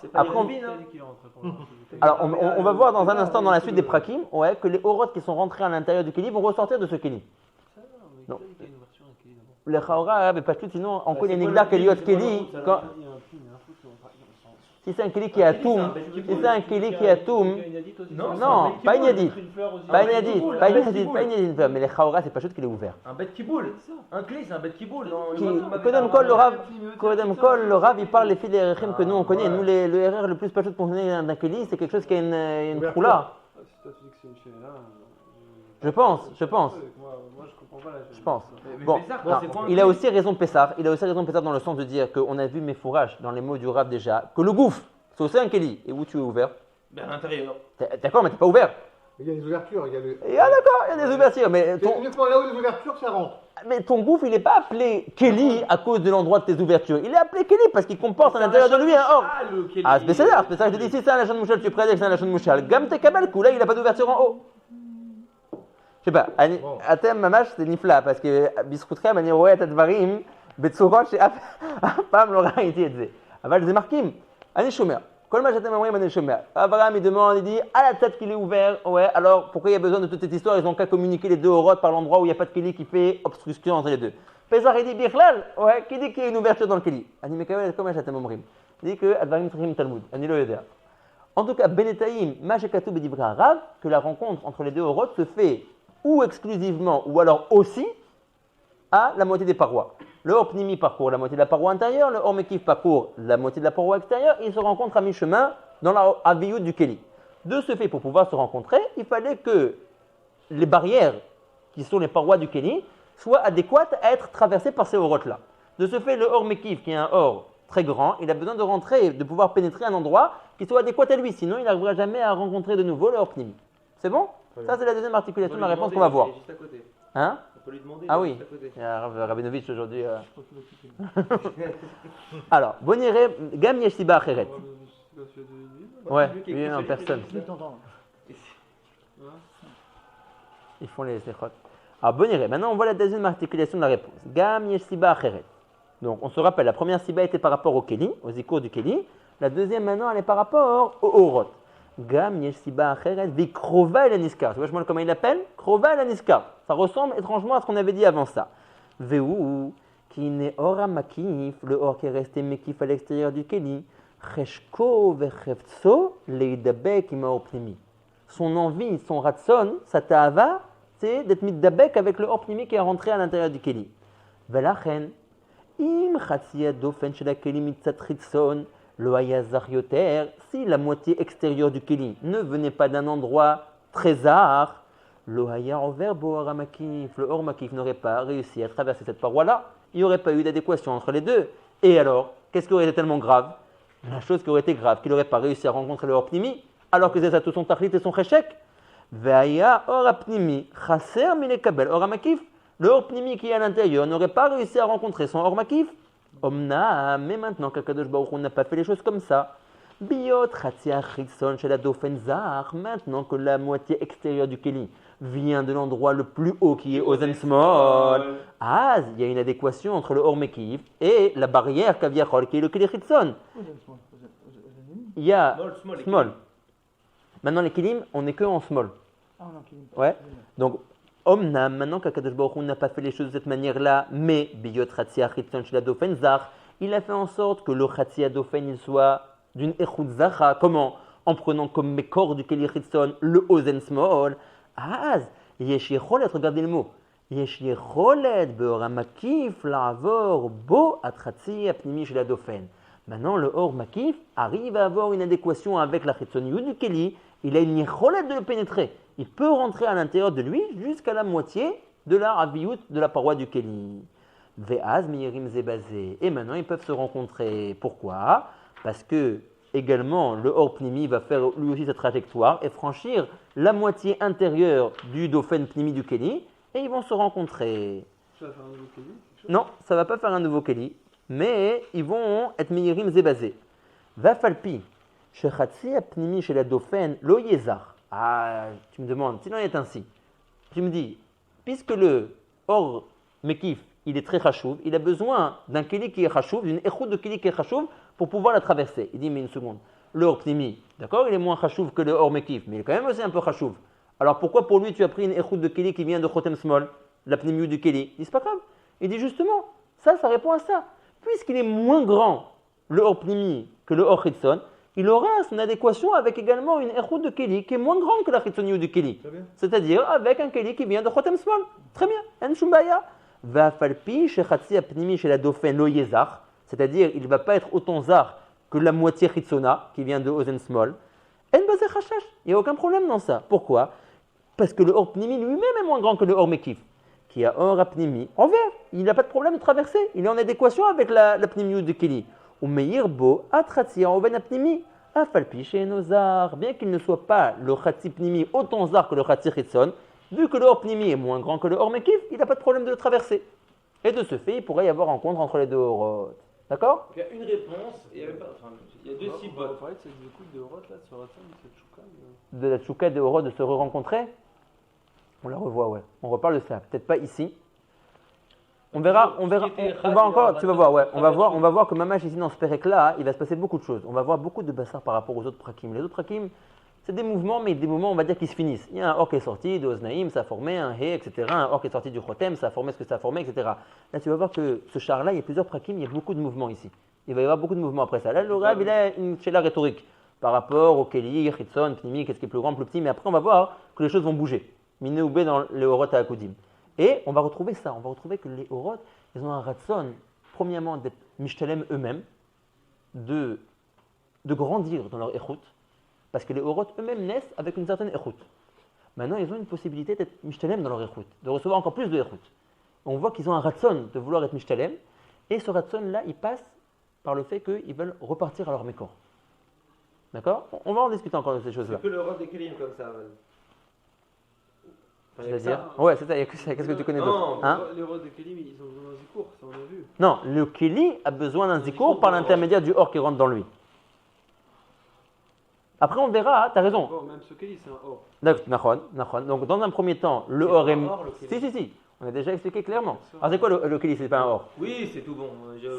Alors, on va voir dans un instant, dans la suite des Prakim, que les Oroth qui sont rentrés à l'intérieur du Kéli vont ressortir de ce Kéli. Non. Les Chawara, mais pas tout, sinon, on connaît Nigdar Kéliot Kéli. Si c'est un Kéli qui est à Toum, non, pas Ignadit. Mais les Chawara, c'est pas juste qu'il est ouvert. Un bête qui boule, un clé, c'est un bête qui boule. Kodem Kol, le Rav, il parle les filles des Rechim que nous on connaît. Nous, le RR le plus pas juste pour connaître d'un Kéli, c'est quelque chose qui a une troula. Je pense. Bon, il a aussi raison Pessar. Dans le sens de dire qu'on a vu mes fourrages dans les mots du Rav déjà, que le gouffre, c'est aussi un Kéli. Et où tu es ouvert? À l'intérieur. D'accord, mais t'es pas ouvert. Il y a des ouvertures. D'accord, il y a des ouvertures. Mais uniquement là où il y a des ouvertures, ça rentre. Mais ton gouffre, il n'est pas appelé Kéli à cause de l'endroit de tes ouvertures. Il est appelé Kéli parce qu'il comporte à l'intérieur de lui un or. C'est ça. Je te dis, si c'est un lachon de mouchal, tu prédis que c'est un lachon de mouchal. Gam te kabel, là, il n'a pas d'ouverture en haut. Je sais pas, Atem Mamash, c'est nifla parce que Biscoutchem, Ani Roé, Tadvarim, Betsourot, chez Apam, Laura, il dit, Aval, c'est Markim, Ani Shomer. Colma Atem Amrim, Ani Shomer. Abraham, il demande, il dit, à la tête qu'il est ouvert, alors pourquoi il y a besoin de toute cette histoire? Ils n'ont qu'à communiquer les deux orotes par l'endroit où il n'y a pas de Kéli qui fait obstruction entre les deux. Pesach, il dit, Birlal, qui dit qu'il y a une ouverture dans le Kéli? Ani Mekawel, Colma Atem Amrim. Il dit que Advarim Trim Talmud, Ani Lo Yoder. En tout cas, Benetaïm, Majekatou Bedibra Rav, que la rencontre entre les deux orotes se fait ou exclusivement, ou alors aussi, à la moitié des parois. Le Or Pnimi parcourt la moitié de la paroi intérieure, le Or Mekif parcourt la moitié de la paroi extérieure, et ils se rencontrent à mi-chemin dans la Aviyut du Kéli. De ce fait, pour pouvoir se rencontrer, il fallait que les barrières, qui sont les parois du Kéli, soient adéquates à être traversées par ces orotes-là. De ce fait, le Or Mekif, qui est un Or très grand, il a besoin de rentrer, de pouvoir pénétrer un endroit qui soit adéquat à lui, sinon il n'arrivera jamais à rencontrer de nouveau le Or Pnimi. C'est bon? Ça, c'est la deuxième articulation de la réponse qu'on va voir. Juste à côté. Hein? On peut lui demander. Ah oui, il y a Rabinovitch aujourd'hui. Alors, Boniré, Gam Yeshiba Acheret. Ouais, lui en personne. Ils font les sechot. Alors, Boniré, maintenant on voit la deuxième articulation de la réponse. Gam Yeshiba Acheret. Donc, on se rappelle, la première siba était par rapport au Keli, aux zikour du Keli. La deuxième, maintenant, elle est par rapport au Orot. Gam yesh siba acheret vi krova el aniskar. Tu vois comment il l'appelle? Krova el aniskar. Ça ressemble étrangement à ce qu'on avait dit avant ça. Veu, qui n'est ora makif, le or qui est resté mekif à l'extérieur du Keli. Cheshko vechevtso leidabek ima opnimi. Son envie, son ratson, sa ta'ava, c'est d'être middabek avec le or pnimi qui est rentré à l'intérieur du Keli. Velachen, im chatzia dofen shel hakeli mitzat chitzon. Le hayazar yoter, si la moitié extérieure du keli ne venait pas d'un endroit très rare, le hayar over bohar makif, le or makif n'aurait pas réussi à traverser cette paroi-là. Il n'y aurait pas eu d'adéquation entre les deux. Et alors, qu'est-ce qui aurait été tellement grave? La chose qui aurait été grave, qu'il n'aurait pas réussi à rencontrer le or pnimi, alors que c'est ça tout son tachlit et son cheshek. Ve'aya or pnimi, chaser milekabel or makif. Le or pnimi qui est à l'intérieur n'aurait pas réussi à rencontrer son or makif. Omna, mais maintenant qu'Akadosh Baruch Hu n'a pas fait les choses comme ça, biot chatzia chitson shel hadofen zar, maintenant que la moitié extérieure du keli vient de l'endroit le plus haut qui est ozen small, il y a une adéquation entre le or mekif et la barrière kaviachol qui est le keli chitson. Il y a small. Maintenant les kelim, on n'est que en small. Ouais. Donc Omnam, maintenant qu'Akadosh Baruch Hu n'a pas fait les choses de cette manière-là, mais biyot chatzia chitzon shel hadofen zar, il a fait en sorte que le chatzia hadofen il soit d'une echut zacha. Comment? En prenant comme mekor du keli chitzon le ozen small. Yesh yecholet, regardez le mot. Yesh yecholet beor makif la'avor bo at chatzia pnimi shel hadofen. Maintenant, le or makif arrive à avoir une adéquation avec la chitzoniyut du keli. Il a une yecholet de le pénétrer. Il peut rentrer à l'intérieur de lui jusqu'à la moitié de la raviout de la paroi du keli. Ve'az meyerim zebazé. Et maintenant, ils peuvent se rencontrer. Pourquoi? Parce que également, le or pnimi va faire lui aussi sa trajectoire et franchir la moitié intérieure du dauphin pnimi du keli, et ils vont se rencontrer. Ça va faire un nouveau keli? Non, ça ne va pas faire un nouveau keli, mais ils vont être meyerim zebazé. Va falpi, shechatsi apnimi chez la dauphin lo yezar. Tu me demandes, s'il en est ainsi. Tu me dis, puisque le or mekif, il est très chachouv, il a besoin d'un keli qui est chachouv, d'une échoute de keli qui est chachouv pour pouvoir la traverser. Il dit, mais une seconde, le or pnimi, d'accord, il est moins chachouv que le or mekif, mais il est quand même aussi un peu chachouv. Alors pourquoi pour lui tu as pris une échoute de keli qui vient de chotem small, la pnimiou du keli? Il dit, c'est pas grave. Il dit justement, ça répond à ça. Puisqu'il est moins grand, le or pnimi, que le or chitzon, il aura son adéquation avec également une échoute de keli qui est moins grande que la chitzoniou du keli. C'est-à-dire avec un keli qui vient de chotem small. Très bien, en shumbaya. Va falpi shechatsi apnimi chez la dauphin lo yezar, c'est-à-dire il ne va pas être autant zar que la moitié chitzona qui vient de ozen small. En bazé chashash, il n'y a aucun problème dans ça. Pourquoi? Parce que le or pnimi lui-même est moins grand que le or mekif. Qui a or apnimi en vert, il n'a pas de problème de traverser, il est en adéquation avec la pnimiou de keli. Ou meir bo atratsi en oven apnimi. Afalpi chez nozar, bien qu'il ne soit pas le chatsi pnimi autant zar que le chatsi chitzon, vu que le or pnimi est moins grand que le or mekif, il n'a pas de problème de le traverser. Et de ce fait, il pourrait y avoir rencontre entre les deux orot. D'accord? Il y a une réponse, il y a deux cibots. On va parler de cette écoute de orot là, sur la scène, cette chouka. De la chouka des orot de se re-rencontrer? On la revoit, ouais. On reparle de ça. Peut-être pas ici. On verra, on va encore, tu vas voir, ouais. On va voir que Mamash ici dans ce pérec-là, il va se passer beaucoup de choses. On va voir beaucoup de bassar par rapport aux autres prakim. Les autres prakim, c'est des mouvements, mais des mouvements, on va dire, qui se finissent. Il y a un or qui est sorti de Oznaïm, ça a formé un He, etc. Un or qui est sorti du Chotem, ça a formé ce que ça a formé, etc. Là, tu vas voir que ce char-là, il y a plusieurs prakim, il y a beaucoup de mouvements ici. Il va y avoir beaucoup de mouvements après ça. Là, le Rav, il a une chéla rhétorique par rapport au Keli, Chitzon, Pnimi, qu'est-ce qui est plus grand, plus petit, mais après, on va voir que les choses vont bouger. Miné ou bé dans les Orot à Akudim. Et on va retrouver ça, on va retrouver que les Orot, ils ont un ratson, premièrement, d'être mishtalem eux-mêmes, de grandir dans leur échoute, parce que les Orot eux-mêmes naissent avec une certaine échoute. Maintenant, ils ont une possibilité d'être mishtalem dans leur échoute, de recevoir encore plus de échoute. On voit qu'ils ont un ratson de vouloir être mishtalem, et ce ratson-là, il passe par le fait qu'ils veulent repartir à leur mécor. D'accord? On va en discuter encore de ces choses-là. C'est que le rôle des kelim comme ça. C'est-à-dire? Ouais, c'est ça, il y a que ça. Qu'est-ce que tu connais d'autre? Hein? Les rois de Kelim, ils ont besoin d'un zikour, ça on a vu. Non, le Keli a besoin d'un zikour par l'intermédiaire du or qui rentre dans lui. Après, on verra, tu as raison. Même ce Keli, c'est un or. D'accord, donc dans un premier temps, le or est. Si. On a déjà expliqué clairement. Alors c'est quoi le Keli? C'est pas un or. Oui, c'est tout bon.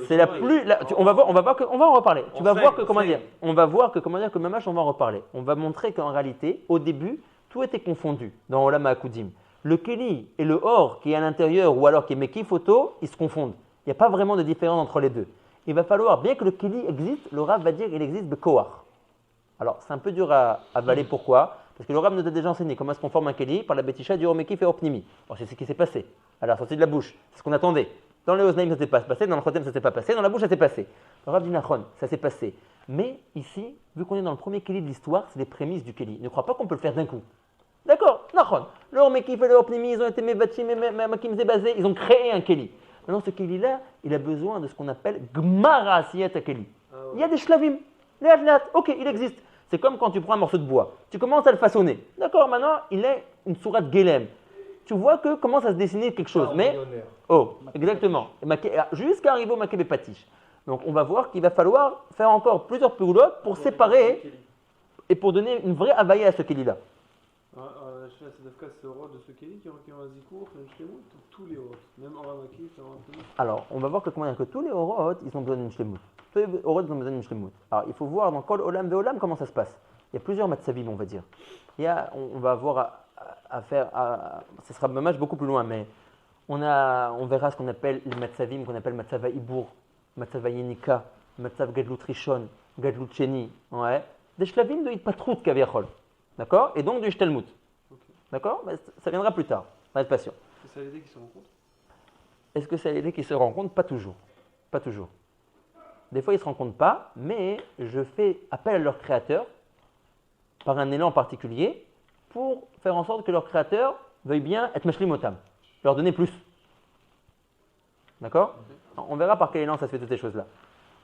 C'est la plus. On va en reparler. Tu vas voir que comment dire. On va voir que Mamash, on va en reparler. On va montrer qu'en réalité, au début, tout était confondu dans Olam HaKudim. Le Keli et le or qui est à l'intérieur ou alors qui est Meki photo, ils se confondent. Il n'y a pas vraiment de différence entre les deux. Il va falloir, bien que le Keli existe, le Rav va dire qu'il existe de Kohar. Alors c'est un peu dur à avaler. Pourquoi? Parce que le Rav nous a déjà enseigné comment est-ce qu'on forme un Keli par la Betisha du Mekif et Opnimi. Alors c'est ce qui s'est passé à la sortie de la bouche. C'est ce qu'on attendait. Dans les Oznaim, ça ne s'est pas passé. Dans le Chotem, ça ne s'est pas passé. Dans la bouche, ça s'est passé. Le Rav dit Nachon, ça s'est passé. Mais ici, vu qu'on est dans le premier Keli de l'histoire, c'est les prémices du Keli. Ne crois pas qu'on peut le faire d'un coup. D'accord, Nachon. Le Mekif et le Opnimi, ils ont été Mevatim et Makim Zebazé. Ils ont créé un Keli. Maintenant, ce Keli-là, il a besoin de ce qu'on appelle Gmara Asiyat Keli. Il y a des shlavim. Ok, il existe. C'est comme quand tu prends un morceau de bois. Tu commences à le façonner. D'accord, maintenant, il est une sourate Gelem. Tu vois que commence à se dessiner quelque chose. Mais, exactement. Jusqu'à arriver au Makébé Patish. Donc, on va voir qu'il va falloir faire encore plusieurs poulottes pour séparer et pour donner une vraie availlée à ce Keli-là. C'est le roi de ce Keli qui ont un zikour, tous les rots, même en Ramaki, alors, on va voir que tous les rots, ils ont besoin d'une shlemut. Tous les rots, ils ont besoin d'une shlemut. Alors, il faut voir dans Kol Olam Ve'olam comment ça se passe. Il y a plusieurs matzavim, on va dire. On va avoir à faire, ce sera dommage beaucoup plus loin, mais on verra ce qu'on appelle les matzavim, qu'on appelle matzava Ibour, matzava Yenika, matzav Gadlut Rishon, Gadlut Sheni, ouais. Des shlavim de Hitpatrout Kaviachol. D'accord? Et donc du shtelmut. D'accord? Mais ça viendra plus tard. On va être patient. Est-ce que c'est l'idée qui se rencontrent? Est-ce que c'est l'idée qui se rencontrent? Pas toujours. Pas toujours. Des fois, ils ne se rencontrent pas, mais je fais appel à leur créateur par un élan particulier pour faire en sorte que leur créateur veuille bien être mashlim-otam, leur donner plus. D'accord? On verra par quel élan ça se fait toutes ces choses-là.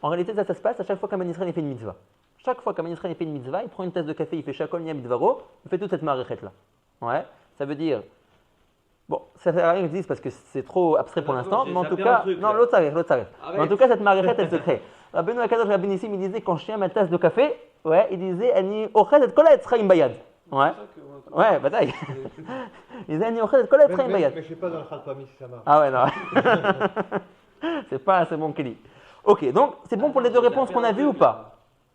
En réalité, ça se passe à chaque fois qu'un Israël fait une mitzvah. Chaque fois qu'un Israël fait une mitzvah, il prend une tasse de café, il fait shakol niam mitzvaro, il fait toute cette maréchette-là. Ouais, ça veut dire. Bon, ça sert à rien que je dise parce que c'est trop abstrait pour l'instant, mais en tout cas. Non, l'autre s'arrête. Mais en tout cas, cette maréchette, elle se crée. Rabbeinu Akadosh Rabbi Nissim, il disait quand je tiens ma tasse de café, ouais, il disait Ani ochel et kol etzraim bayad. Ouais. Ouais, bataille. Il disait Ani ochel et kol etzraim bayad. Mais je ne sais pas dans le Khalpami si ça marche. Ah ouais, non. C'est pas assez bon Kelly. Ok, donc c'est bon pour les deux réponses qu'on a vues ou pas?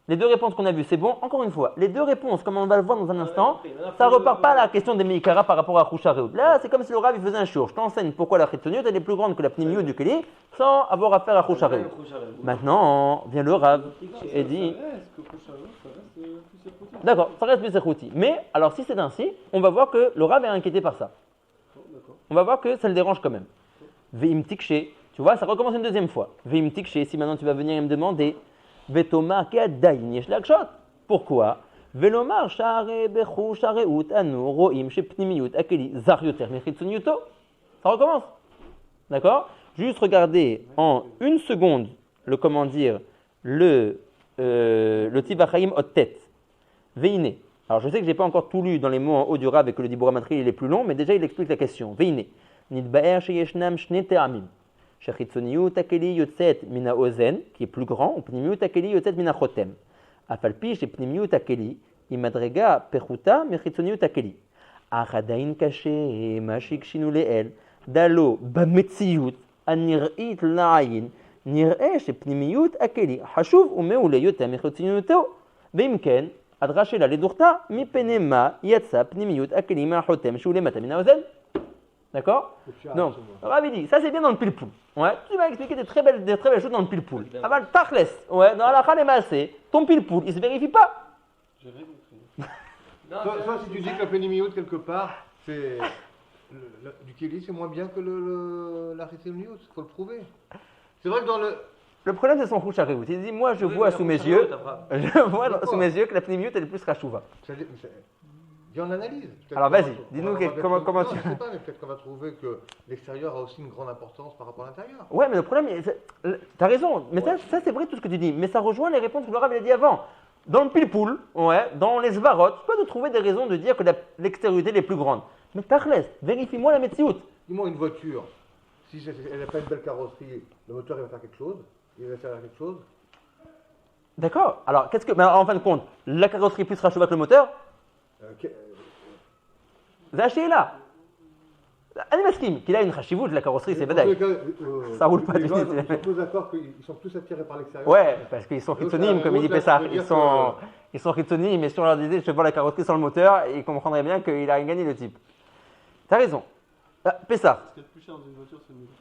Les deux réponses qu'on a vues, c'est bon. Encore une fois, les deux réponses, comme on va le voir dans un instant, ça ne repart pas à la question des Meikara par rapport à Khouchareout. Là, c'est comme si le Rav faisait un shiur. Je t'enseigne pourquoi la Chitzoniut elle est plus grande que la Pnimiut du Keli sans avoir affaire à Khouchareout. Maintenant, vient le Rav et dit. D'accord, ça reste plus Sechouti. Mais, alors si c'est ainsi, on va voir que le Rav est inquiété par ça. On va voir que ça le dérange quand même. Veim Tikche, tu vois, ça recommence une deuxième fois. Veim Tikche, si maintenant tu vas venir et me demander. Vetoma ke'adayin yesh lakshot. Pourquoi? Velomar share bechu shareut anu roim shepnimiyut akeli zar yoter mechitzoniuto. Ça recommence. D'accord? Juste regarder en une seconde le comment dire le Tivachaim Ottet. Veine. Alors je sais que j'ai pas encore tout lu dans les mots en haut du Rav et que le Dibura Matri il est plus long, mais déjà il explique la question. Veine. Nidbaer sheyeshnam shne te'amim. Shechitzoniut akeli yotzet mina ozen, qui est plus grand, ou pnimiut akeli yotzet mina chotem. Afalpi shepnimiut akeli, imadrega pechuta mechitzoniut akeli. Achadain kache, mashik shinu leel, dalo bametziut, anirit la'ayin, nir'e shepnimiut akeli, hashuv umeule yotem mechitzoniuto, veimken, adrashela ledurta, mipenema yatsa pnimiut akeli mina chotem, shule mata mina ozen. D'accord? Donc, Ravi dit, ça c'est bien dans le pile-poule. Ouais, tu vas expliquer des très belles choses dans le pile-poule. Aval tachles, ouais, dans la khale massé, ton pile-poule, il se vérifie pas. J'ai rien compris. Soit si tu dis que la pénimiout quelque part, c'est du Keli, c'est moins bien que la Chitzoniut, il faut le prouver. C'est vrai que dans le. Le problème c'est son Khouchareout. Il dit, moi je vois sous mes yeux, que la pénimiout elle est plus rachouva. Il y a une analyse. Alors vas-y, dis-nous comment tu. Je ne sais pas, mais peut-être qu'on va trouver que l'extérieur a aussi une grande importance par rapport à l'intérieur. Ouais, mais le problème, tu as raison, mais ça c'est vrai tout ce que tu dis, mais ça rejoint les réponses que le Rav a dit avant. Dans le pile-poule, ouais, dans les svarot, tu peux trouver des raisons de dire que l'extériorité est plus grande. Mais Tachles, vérifie-moi la metsiout. Dis-moi une voiture, si elle n'a pas une belle carrosserie, le moteur il va faire quelque chose, il va faire quelque chose. D'accord, alors mais en fin de compte, la carrosserie plus rachouva que le moteur? Zaché là. Ani Maskim, qu'il a une chashivut de la carrosserie, c'est badaï. Ça roule pas du tout. Ils sont tous d'accord qu'ils sont tous attirés par l'extérieur. Ouais, parce qu'ils sont chitzonim, comme il dit Pessah. Ils sont chitzonim, mais si on leur disait je vois la carrosserie sans le moteur, ils comprendraient bien qu'il a rien gagné le type. T'as raison. Pessah. Ce qui est le plus cher dans une voiture, c'est le moteur.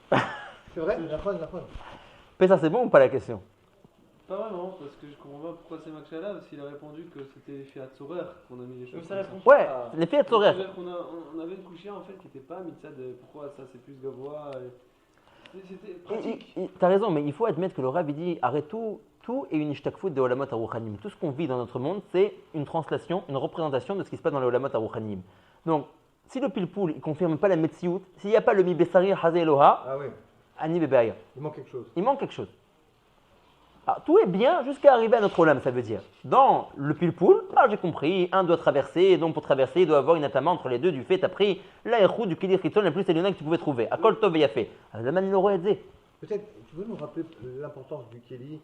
C'est vrai, la fin. Pessah, c'est bon ou pas la question? Pas vraiment, parce que je comprends pas pourquoi c'est Makchala, parce qu'il a répondu que c'était les Fiat Sorer qu'on a mis les choses. Ouais, les Fiat Sorer. On avait une couchière en fait qui n'était pas mitzad de pourquoi ça c'est plus gavois. C'était pratique. T'as raison, mais il faut admettre que le Rav il dit arrête tout est une ishtakfout de Olamot Aruchanim. Tout ce qu'on vit dans notre monde, c'est une translation, une représentation de ce qui se passe dans les Olamot Aruchanim. Donc, si le pilpoul il confirme pas la Metsiout, s'il n'y a pas le Mi Bessari Hazé Eloha, Ani Bebeaya. Il manque quelque chose. Il manque quelque chose. Alors, tout est bien jusqu'à arriver à notre olam, ça veut dire. Dans le pilpoul, j'ai compris, un doit traverser, et donc pour traverser, il doit avoir une atama entre les deux du fait, tu as pris l'aéroute du Kili Chitzon la plus éloignée que tu pouvais trouver. À Kol Tov et Yafé. Le man l'aurait aidé. Peut-être, tu veux nous rappeler l'importance du Kili?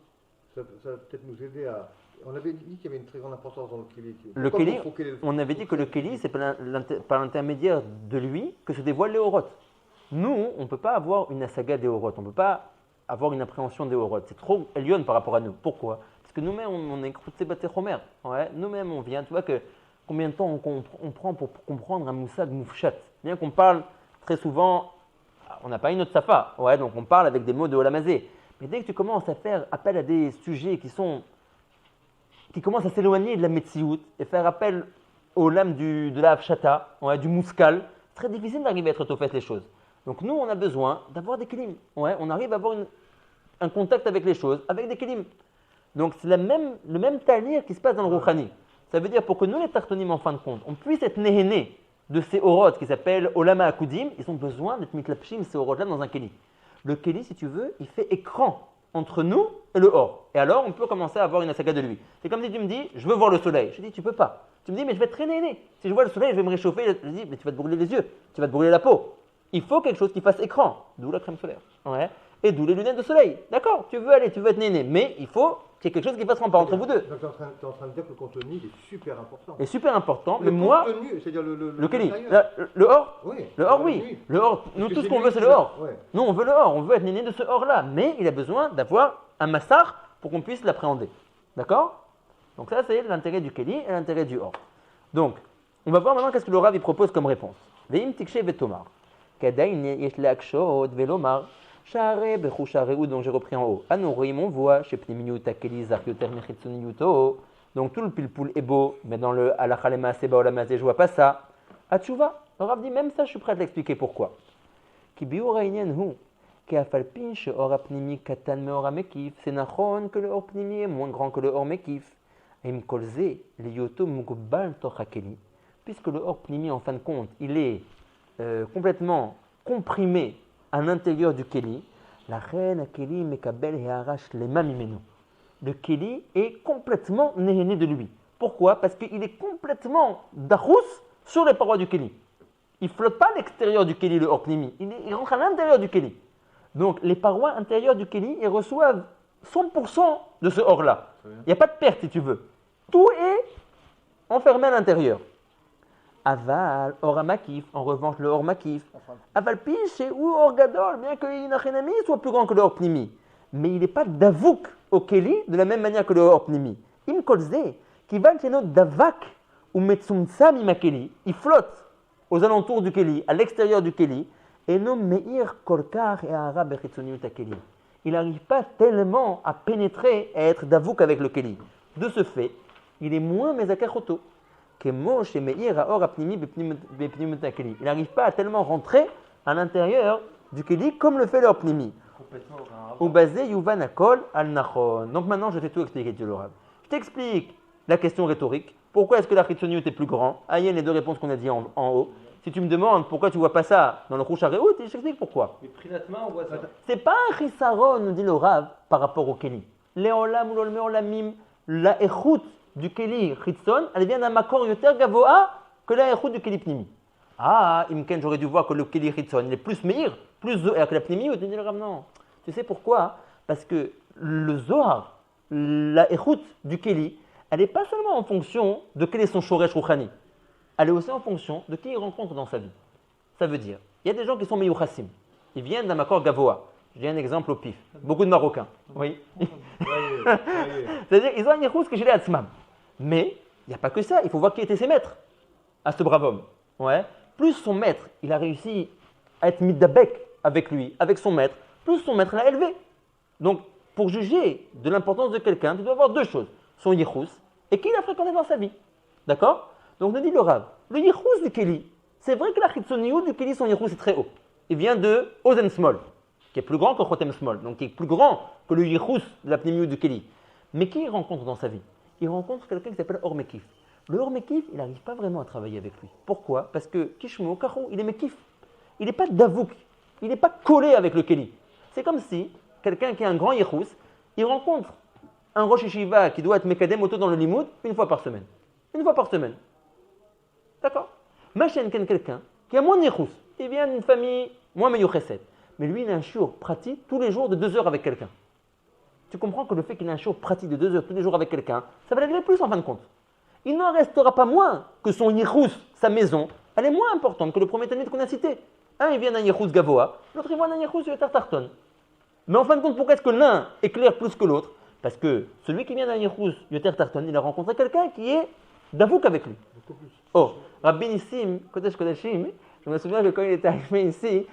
Ça va peut-être nous aider à. On avait dit qu'il y avait une très grande importance dans le Kili. Le Kili, on avait dit que le Kili, c'est par l'intermédiaire de lui que se dévoilent les Horot. Nous, on ne peut pas avoir une asaga des Horot, on ne peut pas avoir une appréhension des Horot. C'est trop Elion par rapport à nous. Pourquoi? Parce que nous-mêmes, on est Kroutzé Baté Chomer. Ouais, nous-mêmes, on vient. Tu vois que combien de temps on prend pour comprendre un moussag moufchat? Bien qu'on parle très souvent, on n'a pas une autre safa. Ouais, donc on parle avec des mots de Olamazé. Mais dès que tu commences à faire appel à des sujets qui commencent à s'éloigner de la Metsiout et faire appel au lame de la Hafshata, ouais, du mouskal, c'est très difficile d'arriver à être au fait les choses. Donc nous, on a besoin d'avoir des kelim. Ouais, on arrive à avoir un contact avec les choses, avec des kelim. Donc c'est le même talir qui se passe dans le Rouhani. Ça veut dire pour que nous, les tartonim, en fin de compte, on puisse être néhéné de ces orot qui s'appellent Olama Akudim, ils ont besoin d'être mitlapshim, ces orot-là, dans un keli. Le keli, si tu veux, il fait écran entre nous et le or. Et alors, on peut commencer à avoir une asaga de lui. C'est comme si tu me dis, je veux voir le soleil. Je dis, tu peux pas. Tu me dis, mais je vais être très néhéné. Si je vois le soleil, je vais me réchauffer. Je dis, mais tu vas te brûler les yeux, tu vas te brûler la peau. Il faut quelque chose qui fasse écran, d'où la crème solaire. Ouais. Et d'où les lunettes de soleil. D'accord, tu veux être néné, mais il faut qu'il y ait quelque chose qui fasse rempart entre vous deux. Donc tu es en train de dire que le contenu est super important. Il est super important, le mais moi. Le contenu, c'est-à-dire le keli. Le or. Oui. Le or, oui. Le or, nous, tout ce qu'on veut, c'est le or. Ouais. Nous, on veut le or, on veut être néné de ce or-là, mais il a besoin d'avoir un massar pour qu'on puisse l'appréhender. D'accord? Donc, ça, c'est l'intérêt du keli et l'intérêt du or. Donc, on va voir maintenant qu'est-ce que le Rav il propose comme réponse. Veim tikshe vetomar. Kadaïn yesh leakshod velomar. Share bechou shareou, donc j'ai repris en haut. Anorim, on voit chez Pnimiyuta keli zarioter mechitsoniyuto. Donc tout le pilpoul est beau, mais dans le halachalema seba olamazé, je vois pas ça. Atchouva, le Rav dit même ça, je suis prêt à l'expliquer pourquoi. Ki biura inyan hu, ki afalpin she or apnimi katan me or amekif. C'est nachon que le or pnimi est moins grand que le or mekif. Im kolze liyoto mugbal tochakeli. Puisque le or pnimi, en fin de compte, il est complètement comprimé à l'intérieur du keli, la reine keli mekabel et arrache les mamimenu. Le keli est complètement néhéné de lui. Pourquoi? Parce qu'il est complètement d'achous sur les parois du keli. Il ne flotte pas à l'extérieur du keli, le orpnimi. Il rentre à l'intérieur du keli. Donc les parois intérieures du keli, ils reçoivent 100% de ce or-là. Il n'y a pas de perte si tu veux. Tout est enfermé à l'intérieur. Aval, or makif, en revanche le or makif. Aval piche ou or gadol, bien que l'inachénami soit plus grand que le or pnimi. Mais il n'est pas davouk au keli de la même manière que le or pnimi. Im kolze, qui va chez notre davak ou metsumtsam imakeli, il flotte aux alentours du keli, à l'extérieur du keli, et non meir kolkar et arabe echitsoniut keli. Il n'arrive pas tellement à pénétrer et à être davouk avec le keli. De ce fait, il est moins mezakachoto. Il n'arrive pas à tellement rentrer à l'intérieur du keli comme le fait leur pnimi. Ou basé yuvan akol al nachon. Donc maintenant je t'ai tout expliqué, Dieu le Rav. Je t'explique la question rhétorique. Pourquoi est-ce que la chitzoniut est plus grand? Aïe, les deux réponses qu'on a dit en haut. Si tu me demandes pourquoi tu vois pas ça dans le Rouch Hareout, je t'explique pourquoi. Mais primatement on voit ça. C'est pas un chisaron, nous dit le Rav, par rapport au keli. Léolam ou l'olmeolamim, la échoute du keli chitzon, elle vient d'un makor yoter gavoa que la échoute du keli pnimi. Ah, imken, j'aurais dû voir que le keli chitzon, il est plus meir, plus zohar que la pnimi. Tu dis le Rav, non. Tu sais pourquoi? Parce que le zohar, la échoute du keli, elle n'est pas seulement en fonction de quel est son shoresh rouchani. Elle est aussi en fonction de qui il rencontre dans sa vie. Ça veut dire, Il y a des gens qui sont meyuchassim. Ils viennent d'un makor gavoa. J'ai un exemple au pif. Beaucoup de Marocains. Oui. C'est-à-dire, ils ont un yichus que j'ai les atzmam. Mais il n'y a pas que ça. Il faut voir qui étaient ses maîtres à ce brave homme. Ouais. Plus son maître, il a réussi à être middabek avec lui, avec son maître, plus son maître l'a élevé. Donc, pour juger de l'importance de quelqu'un, tu dois avoir deux choses. Son yichus et qui il a fréquenté dans sa vie. D'accord? Donc, nous dit le Rav, le yichus du Keli, c'est vrai que la chitzoniyut du Keli, son yichus est très haut. Il vient de Ozen Small, qui est plus grand que Chotem Small, donc qui est plus grand que le yichus de la pnimiut du Keli. Mais qui il rencontre dans sa vie? Il rencontre quelqu'un qui s'appelle Or Mekif. Le Or Mekif, il n'arrive pas vraiment à travailler avec lui. Pourquoi? Parce que Kishmo Kachou, il est Mekif. Il n'est pas davouk. Il n'est pas collé avec le Keli. C'est comme si quelqu'un qui a un grand yichus, il rencontre un Rosh Yeshiva qui doit être Mekadem auto dans le limoud une fois par semaine. Une fois par semaine. D'accord? Machen quelqu'un qui a moins de yichus. Il vient d'une famille moins meyucheset. Mais lui, il a un shiur pratique tous les jours de 2 heures avec quelqu'un. Tu comprends que le fait qu'il ait un shiur pratique de 2 heures tous les jours avec quelqu'un, ça va l'agréer plus en fin de compte. Il n'en restera pas moins que son yichus, sa maison, elle est moins importante que le premier talmid qu'on a cité. Un, il vient d'un yichus gavoa, l'autre, il vient d'un yichus yoter tarton. Mais en fin de compte, pourquoi est-ce que l'un éclaire plus que l'autre? Parce que celui qui vient d'un yichus yoter tarton, il a rencontré quelqu'un qui est davouk avec lui. Oh, Rabbi Nissim, Kodesh Kodashim, je me souviens que quand il est arrivé ici,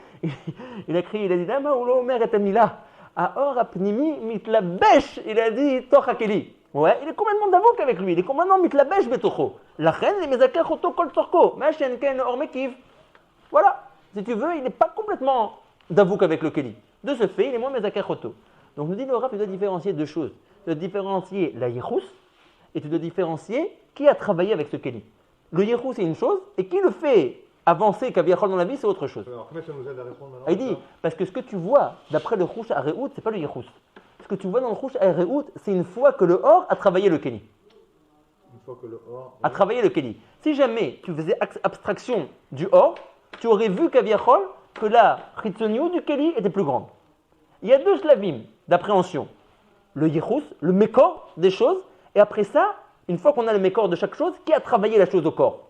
il a crié, il a dit Dama ou l'omer et amila, Aor apnimi mitlabesh, il a dit Tochakeli. Ouais, il est complètement davouk avec lui, il est complètement mitlabesh betocho. La reine, il mezaker choto kol torko, Machen ken or mekiv. Voilà, si tu veux, il n'est pas complètement davouk avec le Keli. De ce fait, il est moins mezaker choto. Donc nous dit le Rav, tu dois différencier deux choses. Tu dois différencier la yichus et tu dois différencier qui a travaillé avec ce Keli. Le yichus c'est une chose, et qui le fait avancer Kaviachol dans la vie, c'est autre chose. Alors, comment ça nous aide à répondre maintenant? Il dit, parce que ce que tu vois, d'après le Rouch Areout, c'est pas le yichus. Ce que tu vois dans le Rouch Areout, c'est une fois que le Or a travaillé le Keli. Une fois que le Or a travaillé le Keli. Si jamais tu faisais abstraction du Or, tu aurais vu Kaviachol que la Chitzoniou du Keli était plus grande. Il y a deux slavim d'appréhension. Le yichus, le mékor des choses, et après ça, une fois qu'on a le mékor de chaque chose, qui a travaillé la chose au corps?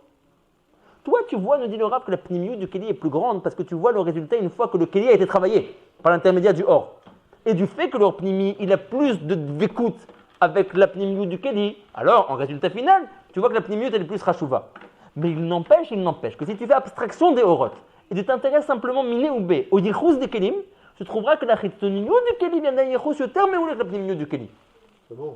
Toi, tu vois, nous dit le Rav, que la pnimiut du Keli est plus grande parce que tu vois le résultat une fois que le Keli a été travaillé par l'intermédiaire du Or. Et du fait que le pnimi, il a plus de vékout avec la pnimiut du Keli, alors en résultat final, tu vois que la pnimiut elle est plus rachouva. Mais il n'empêche que si tu fais abstraction des Orot et tu t'intéresses simplement miné ou bé au yichus des Kelim, tu trouveras que la chitzoniut du Keli vient d'un yichus yoter meoulé que la pnimiut du Keli. C'est bon.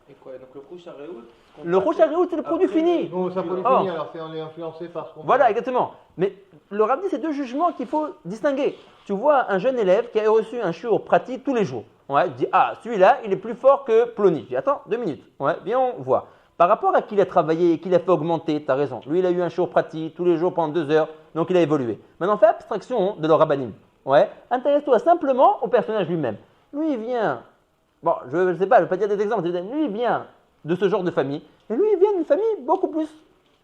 Et quoi? Donc le Rouch Areout? Le Rouch Areout, c'est le produit fini. Non, c'est un produit fini, alors on est influencé par ce qu'on Voilà, exactement. Mais le Rav dit, c'est deux jugements qu'il faut distinguer. Tu vois un jeune élève qui a reçu un shiur pratique tous les jours. Ouais, tu dis, ah, celui-là, il est plus fort que Plony. Je dis, attends, 2 minutes. Ouais, bien, on voit. Par rapport à qui il a travaillé et qui l'a fait augmenter, tu as raison. Lui, il a eu un shiur pratique tous les jours pendant 2 heures, donc il a évolué. Maintenant, fais abstraction de le rabbanim. Ouais, intéresse-toi simplement au personnage lui-même. Lui, il vient, bon, je ne sais pas, je ne vais pas dire des exemples, lui, il vient de ce genre de famille, et lui, il vient d'une famille beaucoup plus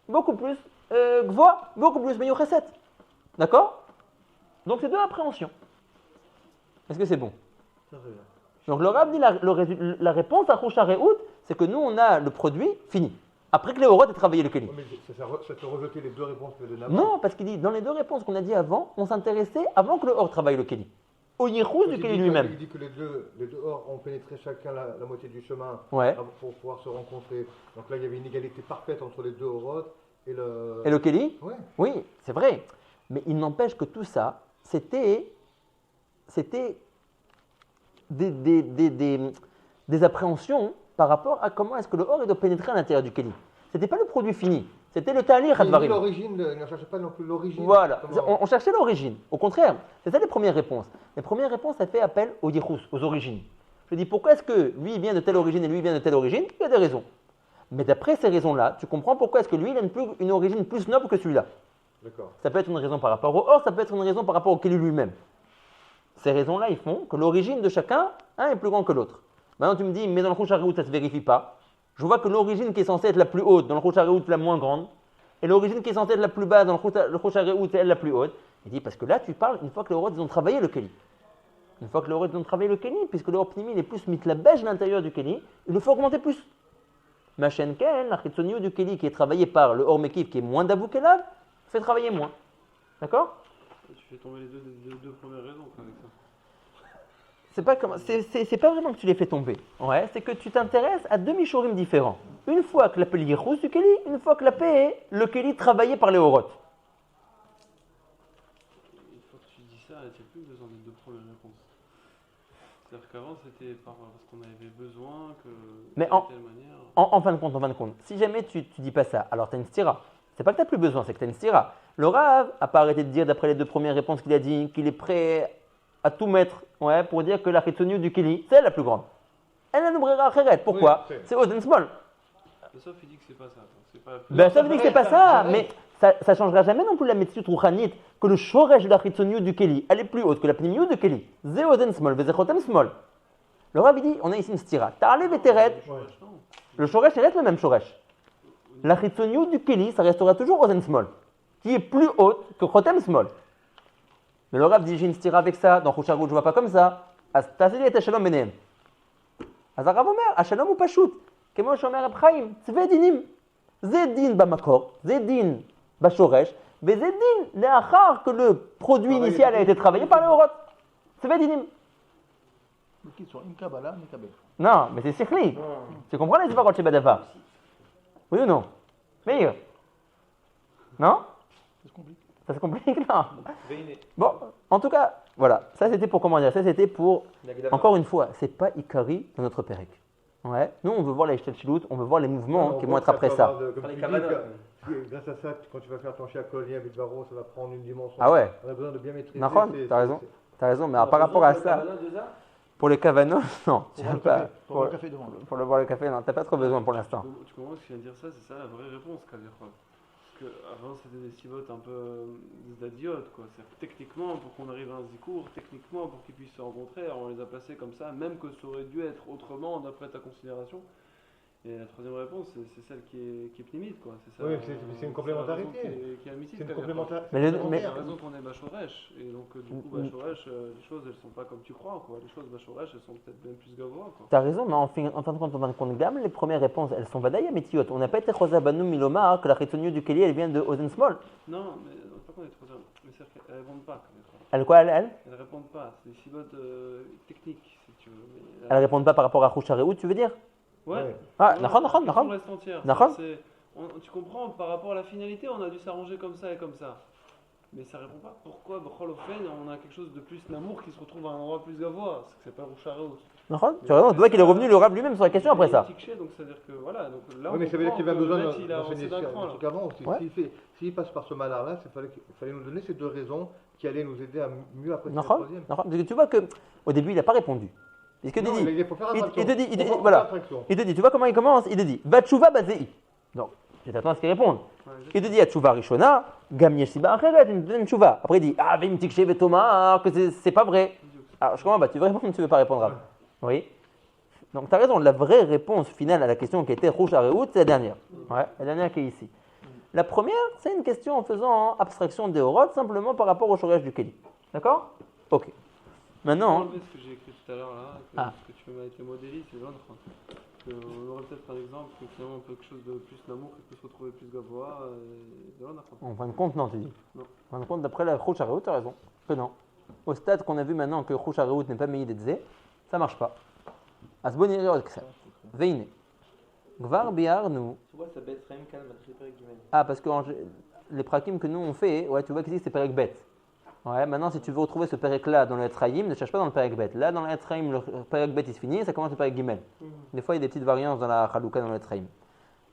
gvoa, beaucoup plus meyucheset. D'accord? Donc, c'est deux appréhensions. Est-ce que c'est bon? Donc, le Rav dit la réponse à Rouch Areout, c'est que nous, on a le produit fini. Après que les Orot aient travaillé le Keli. Mais ça te rejeter les deux réponses que de Non, parce qu'il dit, dans les deux réponses qu'on a dit avant, on s'intéressait avant que le Or travaille le Keli. Au yichus du Keli lui-même. Il dit que les deux Or ont pénétré chacun la moitié du chemin pour pouvoir se rencontrer. Donc là, il y avait une égalité parfaite entre les deux Orot et le Keli. Ouais. Oui, c'est vrai. Mais il n'empêche que tout ça, c'était des appréhensions par rapport à comment est-ce que le Or doit pénétrer à l'intérieur du Keli. Ce n'était pas le produit fini. C'était le talir hadvarim. L'origine, il ne cherchait pas non plus l'origine. Voilà, on cherchait l'origine. Au contraire, c'est ça les premières réponses. Les premières réponses, ça fait appel aux yichus, aux origines. Je dis, pourquoi est-ce que lui vient de telle origine et lui vient de telle origine? Il y a des raisons. Mais d'après ces raisons-là, tu comprends pourquoi est-ce que lui, il a une origine plus noble que celui-là. D'accord. Ça peut être une raison par rapport au Or, ça peut être une raison par rapport au Keli lui-même. Ces raisons-là, ils font que l'origine de chacun, un est plus grand que l'autre. Maintenant, tu me dis, mais dans le Rouch Areout, ça ne se vérifie pas. Je vois que l'origine qui est censée être la plus haute dans le Rouch Areout est la moins grande, et l'origine qui est censée être la plus basse dans le Rouch Areout est elle la plus haute. Il dit, parce que là, tu parles une fois que les Orot, ils ont travaillé le Keli. Une fois que les Orot, ils ont travaillé le Keli, puisque le Or Pnimi, il est plus mitlabèche à l'intérieur du Keli, il le faut augmenter plus. Ma chaîne Ken, la Chitzoniou du Keli, qui est travaillée par le Or Mekiv, qui est moins d'Avou qu'Elav, fait travailler moins. D'accord? Tu fais tomber les deux premières raisons avec ça. C'est pas vraiment que tu les fais tomber. Ouais, c'est que tu t'intéresses à deux mishurim différents. Une fois que la paix est yichus du keli, une fois que la paix est le keli travaillé par les orot. Une fois que tu dis ça, tu n'as plus besoin des deux premières réponses. C'est-à-dire qu'avant, c'était parce qu'on avait besoin que. Mais en fin de compte, si jamais tu dis pas ça, alors tu as une stira. C'est pas que tu n'as plus besoin, c'est que tu as une stira. Le Rav n'a pas arrêté de dire, d'après les deux premières réponses qu'il a dit, qu'il est prêt à tout mettre pour dire que la chitoniut du keli, c'est la plus grande. Elle a une brera acheret. Pourquoi? Oui, c'est Ozen Small. Le Sof, il dit que c'est pas ça. Le Sof dit que c'est pas ça, mais ça ne changera jamais non plus la métziut rouchanite que le shoresh de la chitoniut du keli, elle est plus haute que la pnimiut du keli. C'est Ozen Small, c'est Chotem Small. Le Rav dit, on a ici une stira. Ta'alev et Tered. Le shoresh reste le même shoresh. La chitoniut du keli, ça restera toujours Ozen Small, qui est plus haute que Chotem Small. Mais le Rav dit, j'ai une stira avec ça, dans Choucharut, je ne vois pas comme ça. T'as-tu dit, Shalom Benehem. Azarav Omer, Shalom ou Pashut. Kemo Shomer Ephraim, Tzve Dinim. Zedin Bamakor, Zedin Bashoresh, Zedin, léachar que le produit initial a été travaillé par les Orot. Tzve Dinim. Non, mais c'est Sikhli. Tu comprends les Zivarot chez Badava? Oui ou non? Meilleur. Non? Ça se complique, non. Bon, en tout cas, voilà. Ça, c'était pour comment dire. Ça, c'était pour. Encore une fois, c'est pas Ikari dans notre Pérec. Ouais. Nous, on veut voir la Ishtelchilut, on veut voir les mouvements qui vont être après ça. Grâce à ça, quand tu vas faire ton Chiacolien avec Varo, ça va prendre une dimension. Ah ouais. On a besoin de bien maîtriser. D'accord, t'as raison. T'as raison, mais par rapport à ça. Pour les cavanos, non. Pour le café devant. Pour le boire le café, non. T'as pas trop besoin pour l'instant. Tu comprends ce que je viens de dire ça? C'est ça la vraie réponse, Kadir. Parce qu'avant, c'était des sivotes un peu d'adiotes, quoi. C'est-à-dire que techniquement, pour qu'on arrive à un zikour, techniquement, pour qu'ils puissent se rencontrer, on les a placés comme ça, même que ça aurait dû être autrement d'après ta considération. Et la troisième réponse, c'est celle qui est pnimite, quoi. C'est ça, oui, c'est une complémentarité. Qui est amicite. C'est une complémentarité. Mais la raison qu'on est Bachoresh. Et donc, du coup, Bachoresh, les choses, elles sont pas comme tu crois, quoi. Les choses Bachoresh, elles sont peut-être même plus gavois, quoi. T'as raison, mais en fin de compte, gamme, les premières réponses, elles sont Vadaï Amitiot. On n'a pas été Chosa Banou Milomar que la chitoniut du Keli, elle vient de Ozen Small. Non, mais pas qu'on est trop. Mais c'est qu'elles répondent pas. Elles quoi, elles répondent pas. C'est des sivotes techniques, si tu veux. Elles répondent pas par rapport à Chouchareu, tu veux dire? Ouais. Ah, tu comprends, par rapport à la finalité, on a dû s'arranger comme ça et comme ça. Mais ça répond pas pourquoi, B'cholofen, on a quelque chose de plus namour qui se retrouve à un endroit plus gavois. C'est pas Rouchareut. Tu as raison, tu vois qu'il est revenu le Rav lui-même sur la question après ça. Donc ça veut dire que voilà. Donc là, oui, mais ça veut dire qu'il va besoin d'enseigner d'un cran. S'il passe par ce malheur-là, il fallait nous donner ces deux raisons qui allaient nous aider à mieux apprécier la troisième. Parce que tu vois qu'au début, il n'a pas répondu. Il te dit, tu vois comment il commence? Il te dit, Batshuva Bazei. Donc, j'attends à ce qu'il réponde. Il te dit, Atshuva Rishona, Gam Yeshiba Acheret, une deuxième Tshuva. Après, il dit, ah, Vim Tikshe Vetoma, que c'est pas vrai. Alors, je comprends, tu veux répondre ou tu veux pas répondre? Oui. Donc, tu as raison, la vraie réponse finale à la question qui était Rouch Areout, c'est la dernière. Ouais, la dernière qui est ici. La première, c'est une question en faisant abstraction des Horot, simplement par rapport au Shoresh du Keli. D'accord? Ok. Maintenant. Ce que j'ai écrit tout à l'heure là, ce que tu m'as été modélisé, c'est l'autre. On aurait peut-être un exemple que finalement on peut quelque chose de plus d'amour qui peut se retrouver plus gavois. En fin de compte, non, tu dis. Non. En fin de compte, d'après la Rouch Areout, tu as raison. Que non. Au stade qu'on a vu maintenant que Rouch Areout n'est pas meilleur d'Edzé, ça marche pas. Asboni Veine. Gvar Biarnu. Tu vois, ça bête Raim calme à très guillemets. Ah, parce que les prakim que nous on fait, ouais, tu vois qu'ici c'est Perek Bet. Ouais, maintenant si tu veux retrouver ce Perek là dans le Etzraïm, ne cherche pas dans le Perek Bet. Là, dans le Etzraïm, le Perek Bet il se finit, ça commence le Perek Gimel. Des fois, il y a des petites variances dans la Chalouka dans le Etzraïm.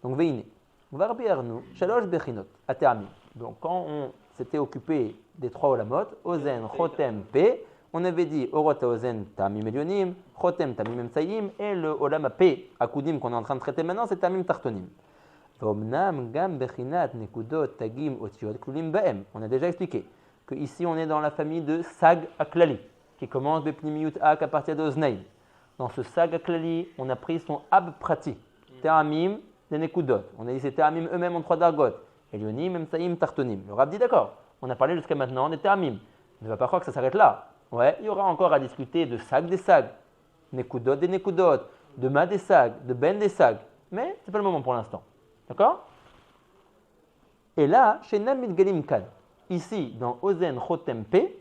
Donc, Veine. Gvar Biarnu. Shalosh Bechinot. Atermi. Donc, quand on s'était occupé des trois Olamot, Ozen, Chotem, P, on avait dit Orot Ozen Tamim Elionim, Chotem Tamim Emtsayim, et le Olama P, Akudim qu'on est en train de traiter maintenant, c'est Tamim Tartonim. Vomnam Gam Bechinat Nekudot Tagim Otiot Klulim Baem. On a déjà expliqué que ici on est dans la famille de Sag Aklali, qui commence Bepnimiyut Ak à partir de Oznaïm. Dans ce Sag Aklali, on a pris son Ab Prati, Teramim, des Nekudot. On a dit c'est Teramim eux-mêmes en trois dargot, Elionim, Emtsayim, Tartonim. Le Rab dit d'accord, on a parlé jusqu'à maintenant des Teramim. Ne va pas croire que ça s'arrête là. Ouais, il y aura encore à discuter de Sag des Sag, Nekudot des Nekudot, de Ma des Sag, de Ben des Sag. Mais ce n'est pas le moment pour l'instant. D'accord? Et là, chez Namid Galim Kan, ici, dans Ozen Chotem P,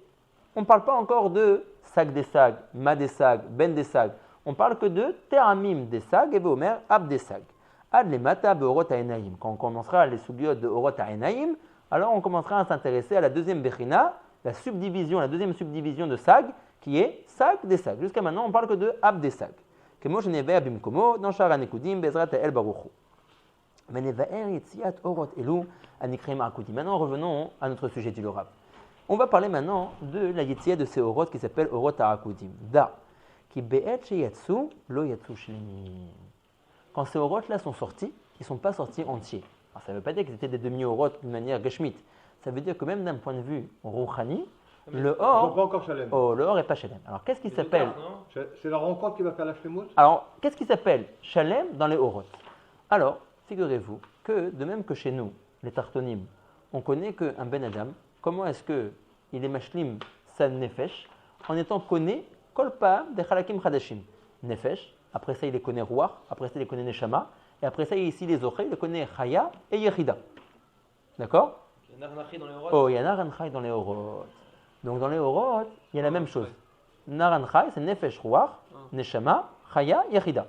on ne parle pas encore de Sag des Sag, Ma des Sag, Ben des Sag. On parle que de Teramim des Sag et Beomer Ab des Sag. Ad les Mata Beorot Aenaim. Quand on commencera les Sugyot de Orot Aenaim, alors on commencera à s'intéresser à la deuxième Bechina, la deuxième subdivision de Sag, qui est Sag des Sag. Jusqu'à maintenant, on parle que de Ab des Sag. Kemo Geneve Abimkomo, dans Shara Nekudim, Bezrat El Baruchu. Maintenant, revenons à notre sujet du Lorab. On va parler maintenant de la Yetzia de ces Orot qui s'appelle Orot Ha'akudim. Da, qui be'et sheyatsu lo yatsu shlemim. Quand ces Orot là sont sortis, ils ne sont pas sortis entiers. Alors, ça ne veut pas dire qu'ils étaient des demi-Orot d'une manière geshmit. Ça veut dire que même d'un point de vue rouchani, le Or n'est pas Shalem. Alors, qu'est-ce qui s'appelle C'est la rencontre qui va faire la shlemut. Alors, qu'est-ce qui s'appelle Shalem dans les Orot? Alors, figurez-vous que, de même que chez nous, les Tartonim, on connaît qu'un Ben Adam, comment est-ce qu'il est mashlim sa nefesh, en étant connu kolpa de chalakim chadashim. Nefesh, après ça il les connaît ruach, après ça il les connaît neshama, et après ça ici les ochei, il les connaît chaya et yechida. D'accord? Il y a Naranchai dans les Orot. Oh, il y a Naranchai dans les Orot. Donc dans les Orot, il y a la même chose. Naranchai, c'est nefesh ruach, neshama, chaya, yechida.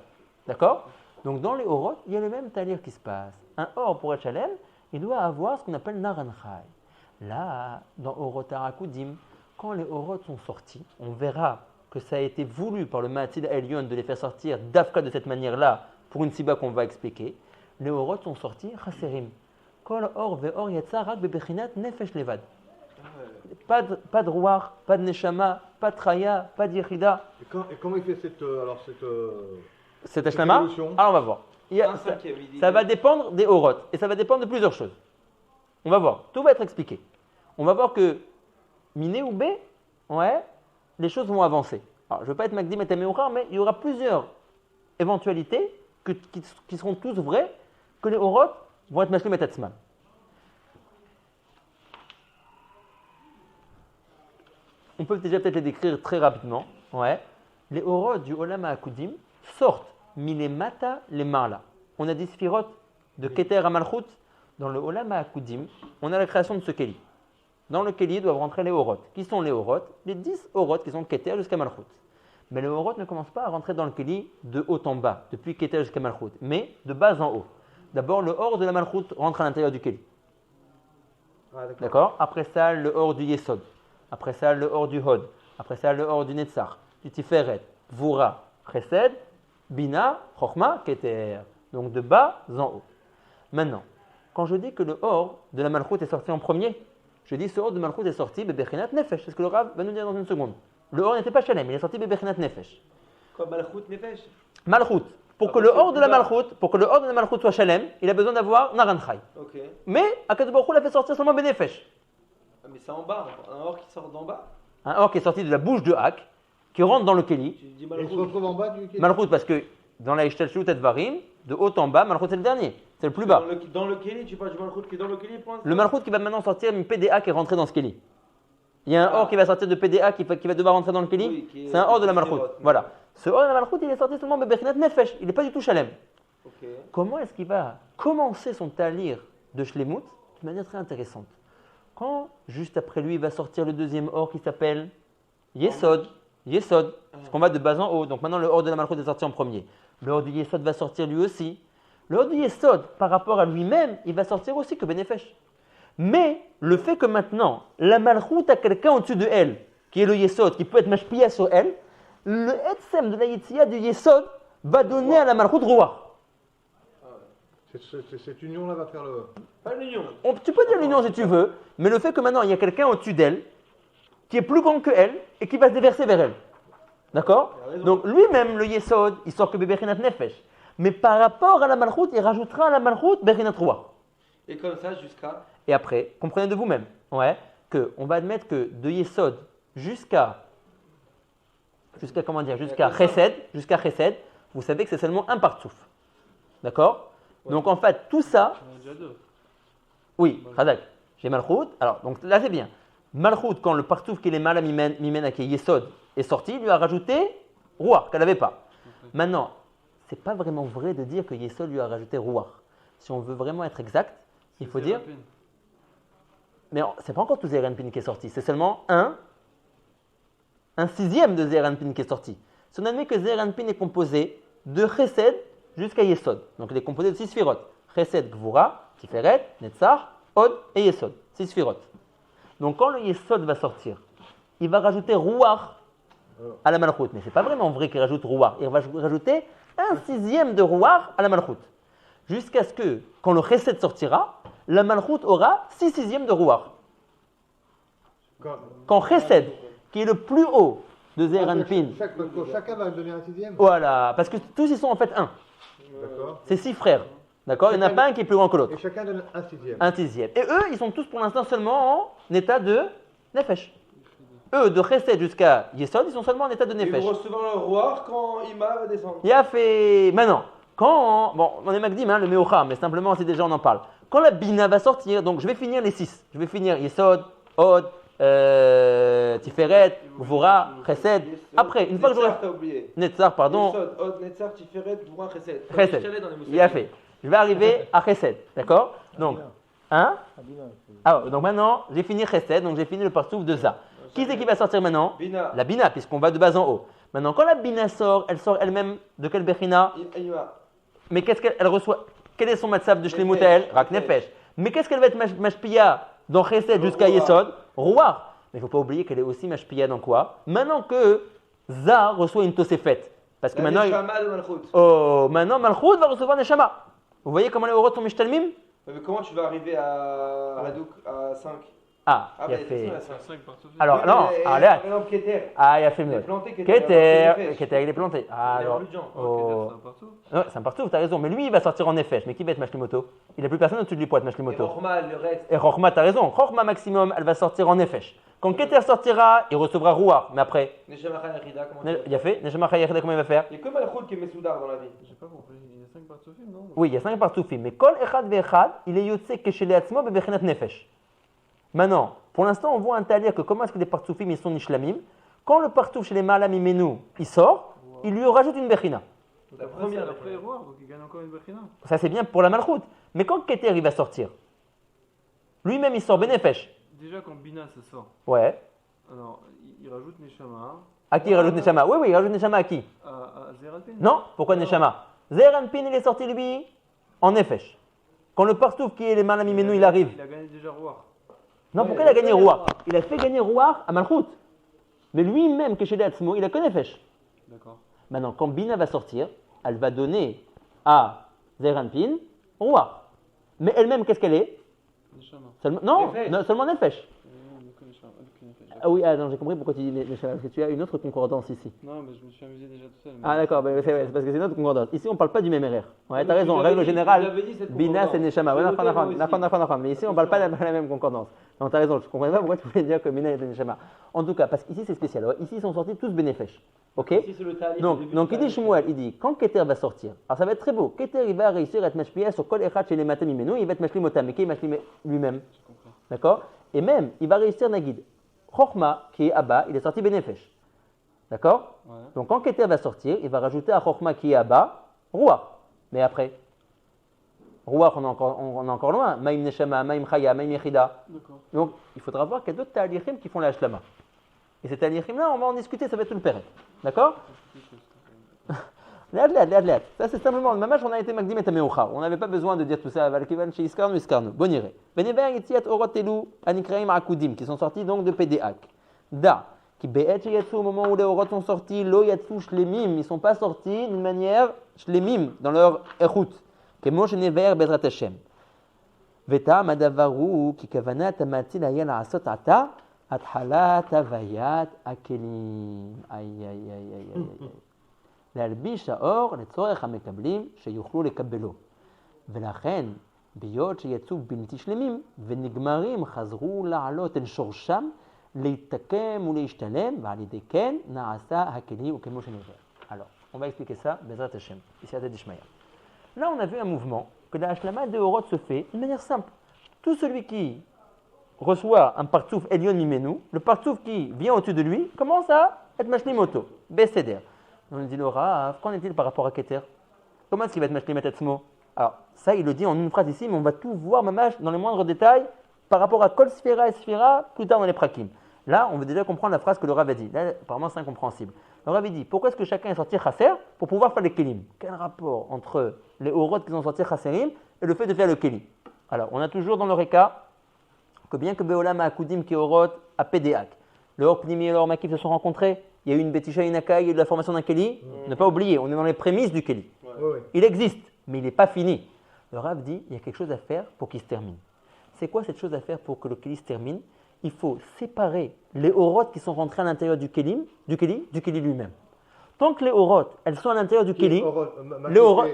D'accord? Donc dans les Orot, il y a le même talir qui se passe. Un Or pour être Shalem, il doit avoir ce qu'on appelle Naranchai. Là, dans Orot Ha'akudim, quand les Orot sont sortis, on verra que ça a été voulu par le Ma'atid Elyon de les faire sortir d'Afka de cette manière-là, pour une siba qu'on va expliquer. Les Orot sont sortis Chaserim. Kol Or ve'Or yatsa rak bebechinat nefesh levad. Pas de Ruach, pas de Neshama, pas de Chaya, pas de Yechida. Et comment il fait cette Hashlama? Alors on va voir. Ça va dépendre des Orot et ça va dépendre de plusieurs choses. On va voir. Tout va être expliqué. On va voir que Miné ou B, ouais, les choses vont avancer. Alors, je ne veux pas être Magdim et Taméoukar, mais il y aura plusieurs éventualités qui seront tous vraies que les Orot vont être Mashlim et Tatzman. On peut déjà peut-être les décrire très rapidement. Ouais. Les Orot du Olam Ha'akudim sortent Miné Mata les Marla. On a des Sphirot de Keter à Malchut. Dans le Olam Ha'akudim, on a la création de ce Keli. Dans le Keli doivent rentrer les Orot. Qui sont les Orot? Les 10 Orot qui sont Keter jusqu'à Malchut. Mais les Orot ne commencent pas à rentrer dans le Keli de haut en bas, depuis Keter jusqu'à Malchut, mais de bas en haut. D'abord, le Or de la Malchut rentre à l'intérieur du Keli. D'accord? Après ça, le Or du Yesod. Après ça, le Or du Hod. Après ça, le Or du Netzach, du Tiferet, Vura, Chesed, Bina, Chochma, Keter. Donc de bas en haut. Maintenant, quand je dis que le Or de la Malchut est sorti en premier, je dis ce Or de Malchut est sorti Bebechinat Nefesh. C'est ce que le Rav va nous dire dans une seconde. Le Or n'était pas Shalem, il est sorti Bebechinat Nefesh. Quoi, Malchut Nefesh? Malchut. Pour que le Or de la Malchut soit Shalem, il a besoin d'avoir Naranchai. Okay. Mais Akadosh Baruch Hu l'a fait sortir seulement Benefesh. Mais c'est en bas, un Or qui sort d'en bas? Un Or qui est sorti de la bouche de Hak, qui rentre dans le Keli. Il se retrouve en bas du Keli. Malchut parce que dans la Ishtel Shlut et Varim, de haut en bas, Malchut c'est le dernier, c'est le plus bas. Dans le Keli, tu parles du Malchut qui est dans le Keli pour l'instant? Le Malchut qui va maintenant sortir, une PDA qui est rentré dans ce Keli. Il y a un Or qui va sortir de PDA qui va devoir rentrer dans le Keli. Oui, c'est un Or de la Malchut. Voilà. Ce Or de la Malchut, il est sorti seulement Bebechinat Nefesh. Il n'est pas du tout Shalem. Okay. Comment est-ce qu'il va commencer son talir de Shlemut de manière très intéressante? Quand, juste après lui, il va sortir le deuxième Or qui s'appelle Yesod. Yesod. Parce qu'on va de bas en haut. Donc maintenant, le Or de la Malchut est sorti en premier. Le Or du Yesod va sortir lui aussi. Le Or du Yesod, par rapport à lui-même, il va sortir aussi que Benefesh. Mais le fait que maintenant, la Malchut a quelqu'un au-dessus de elle, qui est le Yesod, qui peut être mashpia sur elle, le Etsem de la Yetzia du Yesod va donner à la Malchut Ruach. Cette union-là va faire le... Pas l'union. Tu peux dire l'union si tu veux, mais le fait que maintenant, il y a quelqu'un au-dessus d'elle, qui est plus grand que elle, et qui va se déverser vers elle. D'accord? Donc lui-même, le Yesod, il sort que Bebechinat Nefesh. Mais par rapport à la Malchut, il rajoutera à la Malchut Bechinat Ruach. Et comme ça jusqu'à... Et après, comprenez de vous-même, qu'on va admettre que de Yesod jusqu'à Chesed, vous savez que c'est seulement un partsouf. D'accord? Ouais. Donc en fait, tout ça... Oui, Khadak, j'ai Malchut. Alors, donc là c'est bien. Malchut, quand le partsouf qui est mal à Mimena, qui est Yesod, est sorti, il lui a rajouté Ruach, qu'elle n'avait pas. Okay. Maintenant, ce n'est pas vraiment vrai de dire que Yesod lui a rajouté Ruach. Si on veut vraiment être exact, il faut dire... Mais c'est pas encore tout Zeir Anpin qui est sorti, c'est seulement un sixième de Zeir Anpin qui est sorti. Si on admet que Zeir Anpin est composé de Chesed jusqu'à Yesod, donc il est composé de 6 Sfirot. Chesed, Gvura, Tiferet, Netzach, Od et Yesod. 6 Sfirot. Donc quand le Yesod va sortir, il va rajouter Ruach à la Malchut. Mais c'est pas vraiment vrai qu'il rajoute Ruach. Il va rajouter un sixième de Ruach à la Malchut. Jusqu'à ce que, quand le Chesed sortira, la Malchut aura 6 sixièmes de Ruach. Quand Chesed, qui est le plus haut de Zeir Anpin. Chacun va donner un sixième. Voilà, parce que tous ils sont en fait un. D'accord. C'est 6 frères. D'accord. Il n'y en a pas un qui est plus grand que l'autre. Et chacun donne un sixième. Un sixième. Et eux, ils sont tous pour l'instant seulement en état de Nefesh. Eux, de Chesed jusqu'à Yesod, ils sont seulement en état de Nefesh. Ils vont recevoir le roi quand Ima va descendre. Il a fait. Maintenant, quand. Bon, on est Magdim, le Meocha, mais simplement si déjà on en parle. Quand la Bina va sortir, donc je vais finir les 6. Je vais finir Yesod, Od, Tiferet, Gvura, Chesed. Après, une fois que j'aurai. Netzach, pardon. Yesod, Od, Netzach, Tiferet, Gvura, Chesed. Chesed. Il a fait. Je vais arriver à Chesed, d'accord? Donc, hein? Donc maintenant, j'ai fini Chesed, donc j'ai fini le partouf de Za. Qui c'est qui va sortir maintenant? Bina. La Bina, puisqu'on va de bas en haut. Maintenant, quand la Bina sort, elle sort elle-même de quelle Bechina? Mais qu'est-ce qu'elle reçoit? Quel est son matzav de Shlemut elle? Rak Nefesh. Mais qu'est-ce qu'elle va être mashpia dans Chesed jusqu'à Yesod? Rouar. Mais il ne faut pas oublier qu'elle est aussi mashpia dans quoi? Maintenant que Za reçoit une Tosefet. Parce que maintenant. Maintenant Malchut va recevoir Neshama. Vous voyez comment les Orot sont Mishtalmim? Mais comment tu vas arriver à Hadouk à 5? Il a fait. 5 partout. Alors, non, par exemple, Keter. il a fait mieux. Keter, il est planté. Alors. Non, c'est un partout, tu as raison. Mais lui, il va sortir en Nefesh. Mais qui va être Mashlimoto? Il n'a plus personne au-dessus de lui pour être Mashlimoto. Et Rochma, le reste. Et Rochma, tu as raison. Rochma maximum, elle va sortir en Nefesh. Quand Keter sortira, il recevra Rouar. Mais après. Neshama Chayachida, comment tu vas faire? Il a fait. Neshama Chayachida, comment il va faire? Il y a que Malchut qui est Messoudar dans la vie. J'ai pas compris. Il y a 5 partout, non? Oui, il y a 5 partoufim. Mais Kol Echad Ve'echad, il est Yotse Keshele Atzmo Bebechinat Nefesh. Maintenant, pour l'instant, on voit un talir que comment est-ce que les partoufim ils sont nishlamim. Quand le partouf chez les malam imenu, il sort, il lui rajoute une bechina. La première après Roi, donc il gagne encore une bechina. Ça c'est bien pour la malchoute. Mais quand Keter il va sortir, lui-même il sort bénéfesh. Déjà quand Bina ça sort. Ouais. Alors il rajoute Neshama. À qui il rajoute Neshama? Oui, il rajoute Neshama à qui? À Zeir Anpin. Non, pourquoi Neshama? Zeir Anpin il est sorti lui en Nefesh. Quand le partouf qui est les malam imenu il arrive. Il a gagné déjà Roi. Non, pourquoi il a gagné Rouar? Il a fait gagner Rouar à Malchut. Mais lui-même, que chez les Atzmo, il a que Nefesh. D'accord. Maintenant, quand Bina va sortir, elle va donner à Zeir Anpin Rouar. Mais elle-même, qu'est-ce qu'elle est? Non, seulement Nefesh. Ah oui, j'ai compris pourquoi tu dis Nefesh. Parce que tu as une autre concordance ici. Non, mais je me suis amusé déjà tout seul. Ah d'accord, c'est parce que c'est une autre concordance. Ici, on ne parle pas du même erreur. Ouais, tu as raison, en règle générale, Bina c'est Neshama. Mais ici, on ne parle pas de la même concordance. Non, tu as raison, je ne comprenais pas pourquoi tu voulais dire que Bina est Neshama. En tout cas, parce qu'ici, c'est spécial. Alors, ici, ils sont sortis tous bénéfesh. Ok? Donc, il dit Shmuel, il dit, quand Keter va sortir, alors ça va être très beau. Keter, il va réussir à être mashpia sur Kol Echad chez les Matam Imenu, il va être mashlim mais qui est mashlim lui-même? D'accord? Et même, il va réussir Nagid. Chochma, qui est Abba, il est sorti bénéfesh. D'accord? Ouais. Donc quand Keter va sortir, il va rajouter à Chochma qui est Abba, Ruach. Mais après, Ruach, on est encore loin. Maïm Neshama, Maïm Chaya, Maïm Yechida. Donc il faudra voir qu'il y a d'autres Ta'alichim qui font la Hashlama. Et ces Ta'alichim-là, on va en discuter, ça va être tout le Pérec. D'accord? L'ad. Ça c'est simplement le mamach, on a été Magdim et Tameoucha. On n'avait pas besoin de dire tout ça. Valkivan chez Iskarnu, Iskarnu. Bon iré. Benever Yetziat Orotelu, Anikraim Akudim, qui sont sortis donc de PDAC. Da, qui Be'et Yetsu au moment où les Orot sont sortis, Lo Yetsu Shlemim, ils ne sont pas sortis d'une manière Shlemim dans leur Echut. Kemo Shenever Bezrat Hashem. Veta Madavaru, qui Kavanat Amatil Ayel Asot Ata, Athalat Avayat Akelim. Aïe. להלביש האור לצורך המקבלים שיוכלו לקבלו. ולכן, ביות שיצאו בלתי שלמים ונגמרים חזרו לעלות אל שורשם, להתקם ולהשתלם, ועל ידי כן נעשה הכלי וכמו שנראה. Alors, on va expliquer ça, Bezrat Hashem, ici à Tedishmaya. Là, on a vu un mouvement que la Hashlama de Horot se fait d'une manière simple. Tout celui qui reçoit un partouf Elion Mimenu, le partouf qui vient au-dessus de lui, commence à être Mashlimoto, Besséder. On dit le Rav, qu'en est-il par rapport à Keter? Comment est-ce qu'il va être mashlim et atzmo? Alors, ça, il le dit en une phrase ici, mais on va tout voir, mamash, dans les moindres détails, par rapport à Kol Sphira et Sphira, plus tard dans les Prakim. Là, on veut déjà comprendre la phrase que le Rav a dit. Là, apparemment, c'est incompréhensible. Le Rav dit, pourquoi est-ce que chacun est sorti Chasser pour pouvoir faire les Kelim? Quel rapport entre les Orot qui sont sortis Chasserim et le fait de faire le Keli? Alors, on a toujours dans le Reka que bien que Beolam Akudim qui Orot a Pédéak, le Or Pnimi et le Or Makif se sont rencontrés, il y a eu une Betisha Inakai, il y a eu de la formation d'un Keli. Ne pas oublier, on est dans les prémices du Keli. Il existe, mais il n'est pas fini. Le Rav dit, il y a quelque chose à faire pour qu'il se termine. C'est quoi cette chose à faire pour que le Keli se termine? Il faut séparer les Orot qui sont rentrés à l'intérieur du Keli lui-même. Tant que les Orot, elles sont à l'intérieur du Keli, les Orot,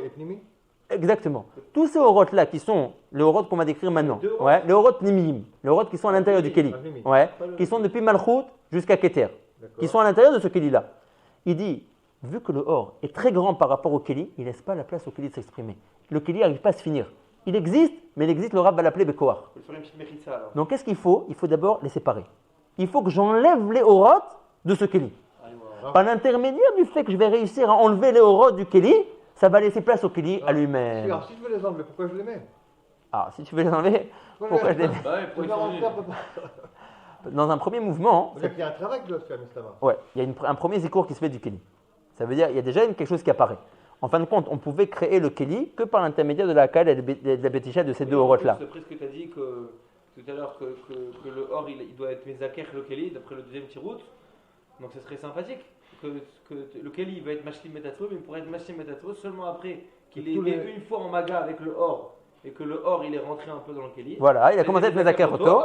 exactement. Tous ces Orot-là qui sont les Orot qu'on va décrire maintenant, les Orot Pnimiyim, les Orot qui sont à l'intérieur du Keli, qui sont depuis Malchut jusqu'à Keter, qui sont à l'intérieur de ce Keli-là. Il dit, vu que le Or est très grand par rapport au Keli, il ne laisse pas la place au Keli de s'exprimer. Le Keli n'arrive pas à se finir. Il existe, mais il existe, le Rav va l'appeler Bekoar. Donc qu'est-ce qu'il faut? Il faut d'abord les séparer. Il faut que j'enlève les Orot de ce Keli. Par l'intermédiaire du fait que je vais réussir à enlever les Orot du Keli, ça va laisser place au Keli à lui-même. Alors si je veux les enlever, pourquoi je les mets? Ah, si tu veux les enlever, pourquoi je les mets? Dans un premier mouvement... Il y a un travail qui doit se faire, Mistama. Ouais, il y a un premier zikour qui se fait du Keli. Ça veut dire qu'il y a déjà quelque chose qui apparaît. En fin de compte, on pouvait créer le Keli que par l'intermédiaire de la Kal et de la Betisha de ces deux Orot-là. D'après ce que tu as dit tout à l'heure, que le Or il doit être Mezaker le Keli, d'après le deuxième tirout, donc ce serait sympathique. Que le Keli va être Mashlim Metatro, mais il pourrait être Mashlim Metatro seulement après qu'il ait été une fois en Maga avec le Or et que le Or il est rentré un peu dans le Keli. Voilà, il a commencé à être Mezaker Oto.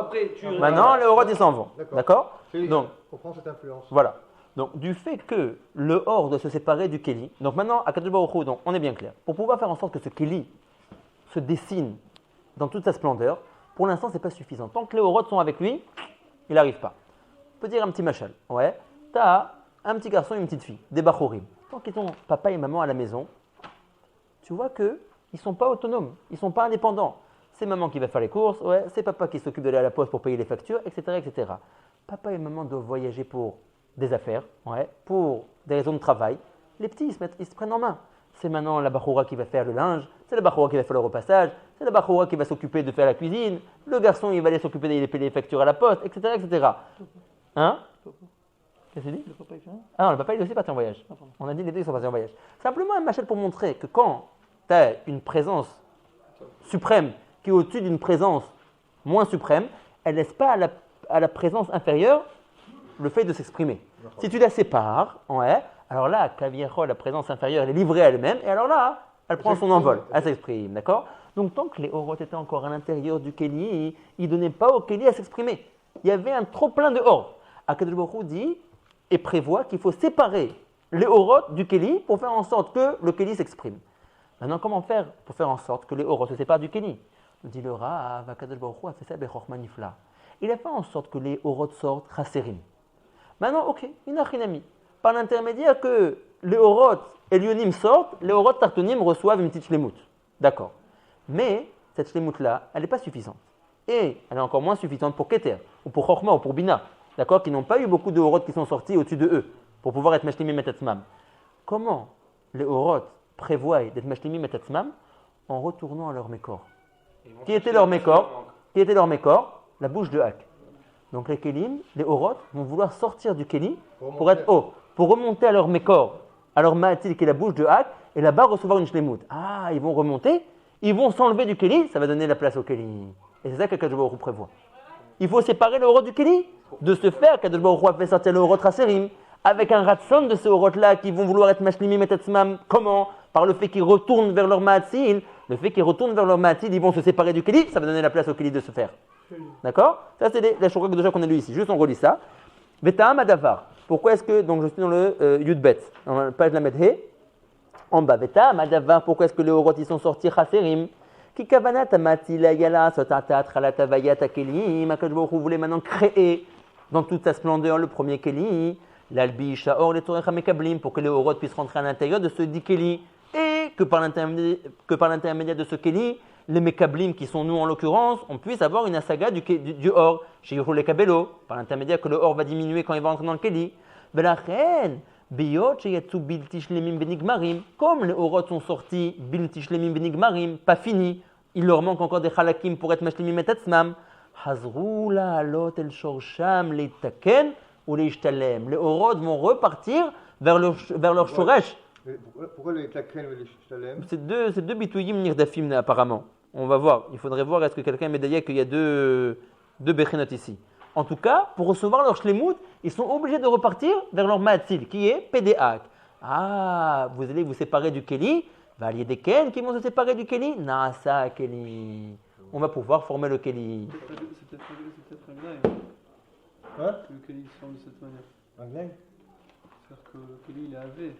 Maintenant, les Orot ils s'en vont. D'accord. Donc, on prend cette influence. Voilà. Donc, du fait que le Or doit se séparer du Keli, donc maintenant, à Kadosh Baruch Hu, donc on est bien clair. Pour pouvoir faire en sorte que ce Keli se dessine dans toute sa splendeur, pour l'instant, ce n'est pas suffisant. Tant que les Orot sont avec lui, il n'arrive pas. On peut dire un petit machal. Ouais, tu as un petit garçon et une petite fille, des Bachorim. Tant qu'ils ont papa et maman à la maison, tu vois qu'ils ne sont pas autonomes, ils ne sont pas indépendants. C'est maman qui va faire les courses, ouais, c'est papa qui s'occupe d'aller à la poste pour payer les factures, etc., etc. Papa et maman doivent voyager pour des affaires, ouais, pour des raisons de travail. Les petits, ils se prennent en main. C'est maintenant la bachoura qui va faire le linge, c'est la bachoura qui va faire le repassage, c'est la bachoura qui va s'occuper de faire la cuisine, le garçon, il va aller s'occuper d'aller payer les factures à la poste, etc., etc. Hein? Qu'est-ce que tu dis? Le papa, il fait rien? Ah non, le papa, il est aussi parti en voyage. On a dit les deux, ils sont partis en voyage. Simplement un machette pour montrer que quand tu as une présence suprême qui est au-dessus d'une présence moins suprême, elle ne laisse pas à la présence inférieure le fait de s'exprimer. Si tu la sépares, ouais, alors là, Kaviero, la présence inférieure, elle est livrée à elle-même, et alors là, elle prend son envol, elle s'exprime, d'accord? Donc tant que les Orot étaient encore à l'intérieur du Keli, ils ne donnaient pas au Keli à s'exprimer. Il y avait un trop-plein de Or. Akadosh Baruch Hu dit et prévoit qu'il faut séparer les Orot du Keli pour faire en sorte que le Keli s'exprime. Maintenant, comment faire pour faire en sorte que les Orot se séparent du Keli? Dit le Rav, Akadosh Baruch Hu a fait ça bechorma nifla. Il a fait en sorte que les Orot sortent chaserim. Maintenant, ok, inachinami. Par l'intermédiaire que les Orot et l'Yonim sortent, les Orot Tartonim reçoivent une petite shlemut. D'accord. Mais cette shlemut-là, elle n'est pas suffisante. Et elle est encore moins suffisante pour Keter, ou pour Chochma, ou pour Bina, d'accord, qui n'ont pas eu beaucoup de Orot qui sont sortis au-dessus de eux, pour pouvoir être Mashlimim et Tatzmam. Comment les Orot prévoient d'être Mashlimim et Tatzmam? En retournant à leur Mékor. Qui était leur Mékor? La bouche de Hak. Donc les Kélim, les Orot, vont vouloir sortir du Kéli pour être haut, pour remonter à leur Mékor, à leur Ma'atil qui est la bouche de Hak, et là-bas recevoir une Shlemut. Ah, ils vont remonter, ils vont s'enlever du Kéli, ça va donner la place au Kéli. Et c'est ça qu'Akadosh Baruch Hu prévoit. Il faut séparer le Orot du Kéli. De ce fait, Akadosh Baruch Hu a fait sortir le Orot Raserim, avec un ratson de ces Orot-là qui vont vouloir être Mashlimim et Tatzmam. Comment? Par le fait qu'ils retournent vers leur Ma'atil. Le fait qu'ils retournent vers leur Ma'atil, ils vont se séparer du Kéli, ça va donner la place au Kéli de se faire. D'accord? Ça, c'est les Shourak de déjà qu'on a lu ici. Juste, on relit ça. Veta'am Adavar. Pourquoi est-ce que, donc je suis dans le Yudbet, dans la page de la Medhe, en bas, Veta'am Adavar, pourquoi est-ce que les Orot ils sont sortis Chaserim? Ki kavanat amati la yala sotatat chalata vayat kelim. Akadosh Baruch Hu voulait maintenant créer dans toute sa splendeur le premier Keli, l'albi shaor le torech hamekablim, pour que les Orot puissent rentrer à l'intérieur de ce dit Keli, et que par l'intermédiaire de ce Keli, les Mekablim, qui sont nous en l'occurrence, on puisse avoir une asaga du Or, chez Yurule Kabelo, par l'intermédiaire que le Or va diminuer quand il va entrer dans le Keli. Belachen, Biyot, Sheyatsu Bilti Shlemim Benigmarim, comme les Orot sont sortis, Bilti Shlemim Benigmarim, pas fini, il leur manque encore des Halakim pour être Mashlimim et Tatzmam. Hazrou la'alot el shorsham leitaken ou leishtalem. Les orod vont repartir vers leur shoresh. Pourquoi les taken ou les shtalem? C'est deux bitouyim nirdafim apparemment. On va voir. Il faudrait voir est-ce que quelqu'un est médaillé qu'il y a deux bechinot ici. En tout cas, pour recevoir leur shlemut, ils sont obligés de repartir vers leur ma'atzil, qui est pédéak. Ah, vous allez vous séparer du keli. Va y a des ken qui vont se séparer du keli. Nasa keli. On va pouvoir former le keli. C'est peut-être un gnaï. Hein? Le keli se forme de cette manière. Un gnaï? C'est-à-dire que le keli il est avé.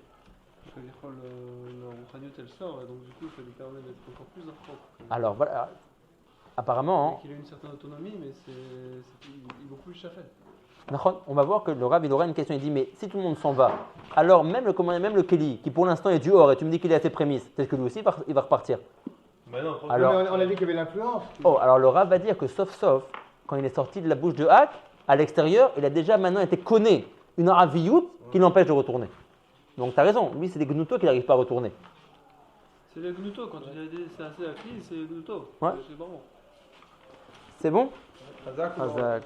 Le rouchaniot elle sort, et donc du coup ça lui permet d'être encore plus propre. Alors voilà. Apparemment. Il a une certaine autonomie, mais il est beaucoup plus chafé. On va voir que le Rav il aura une question. Il dit mais si tout le monde s'en va, alors même le Keli, qui pour l'instant est du hors, et tu me dis qu'il est à ses prémices, peut-être que lui aussi il va repartir. Mais non, alors, on a dit qu'il y avait l'influence. Oh, alors le Rav va dire que sauf, quand il est sorti de la bouche de Hak, à l'extérieur, il a déjà maintenant été conné une raviout qui l'empêche de retourner. Donc tu as raison, lui c'est des gnoutos qu'il n'arrive pas à retourner. C'est les gnoutos, quand tu dis c'est assez acquis, c'est les gnoutos. Ouais. C'est bon. C'est bon? Hazak. Hazak.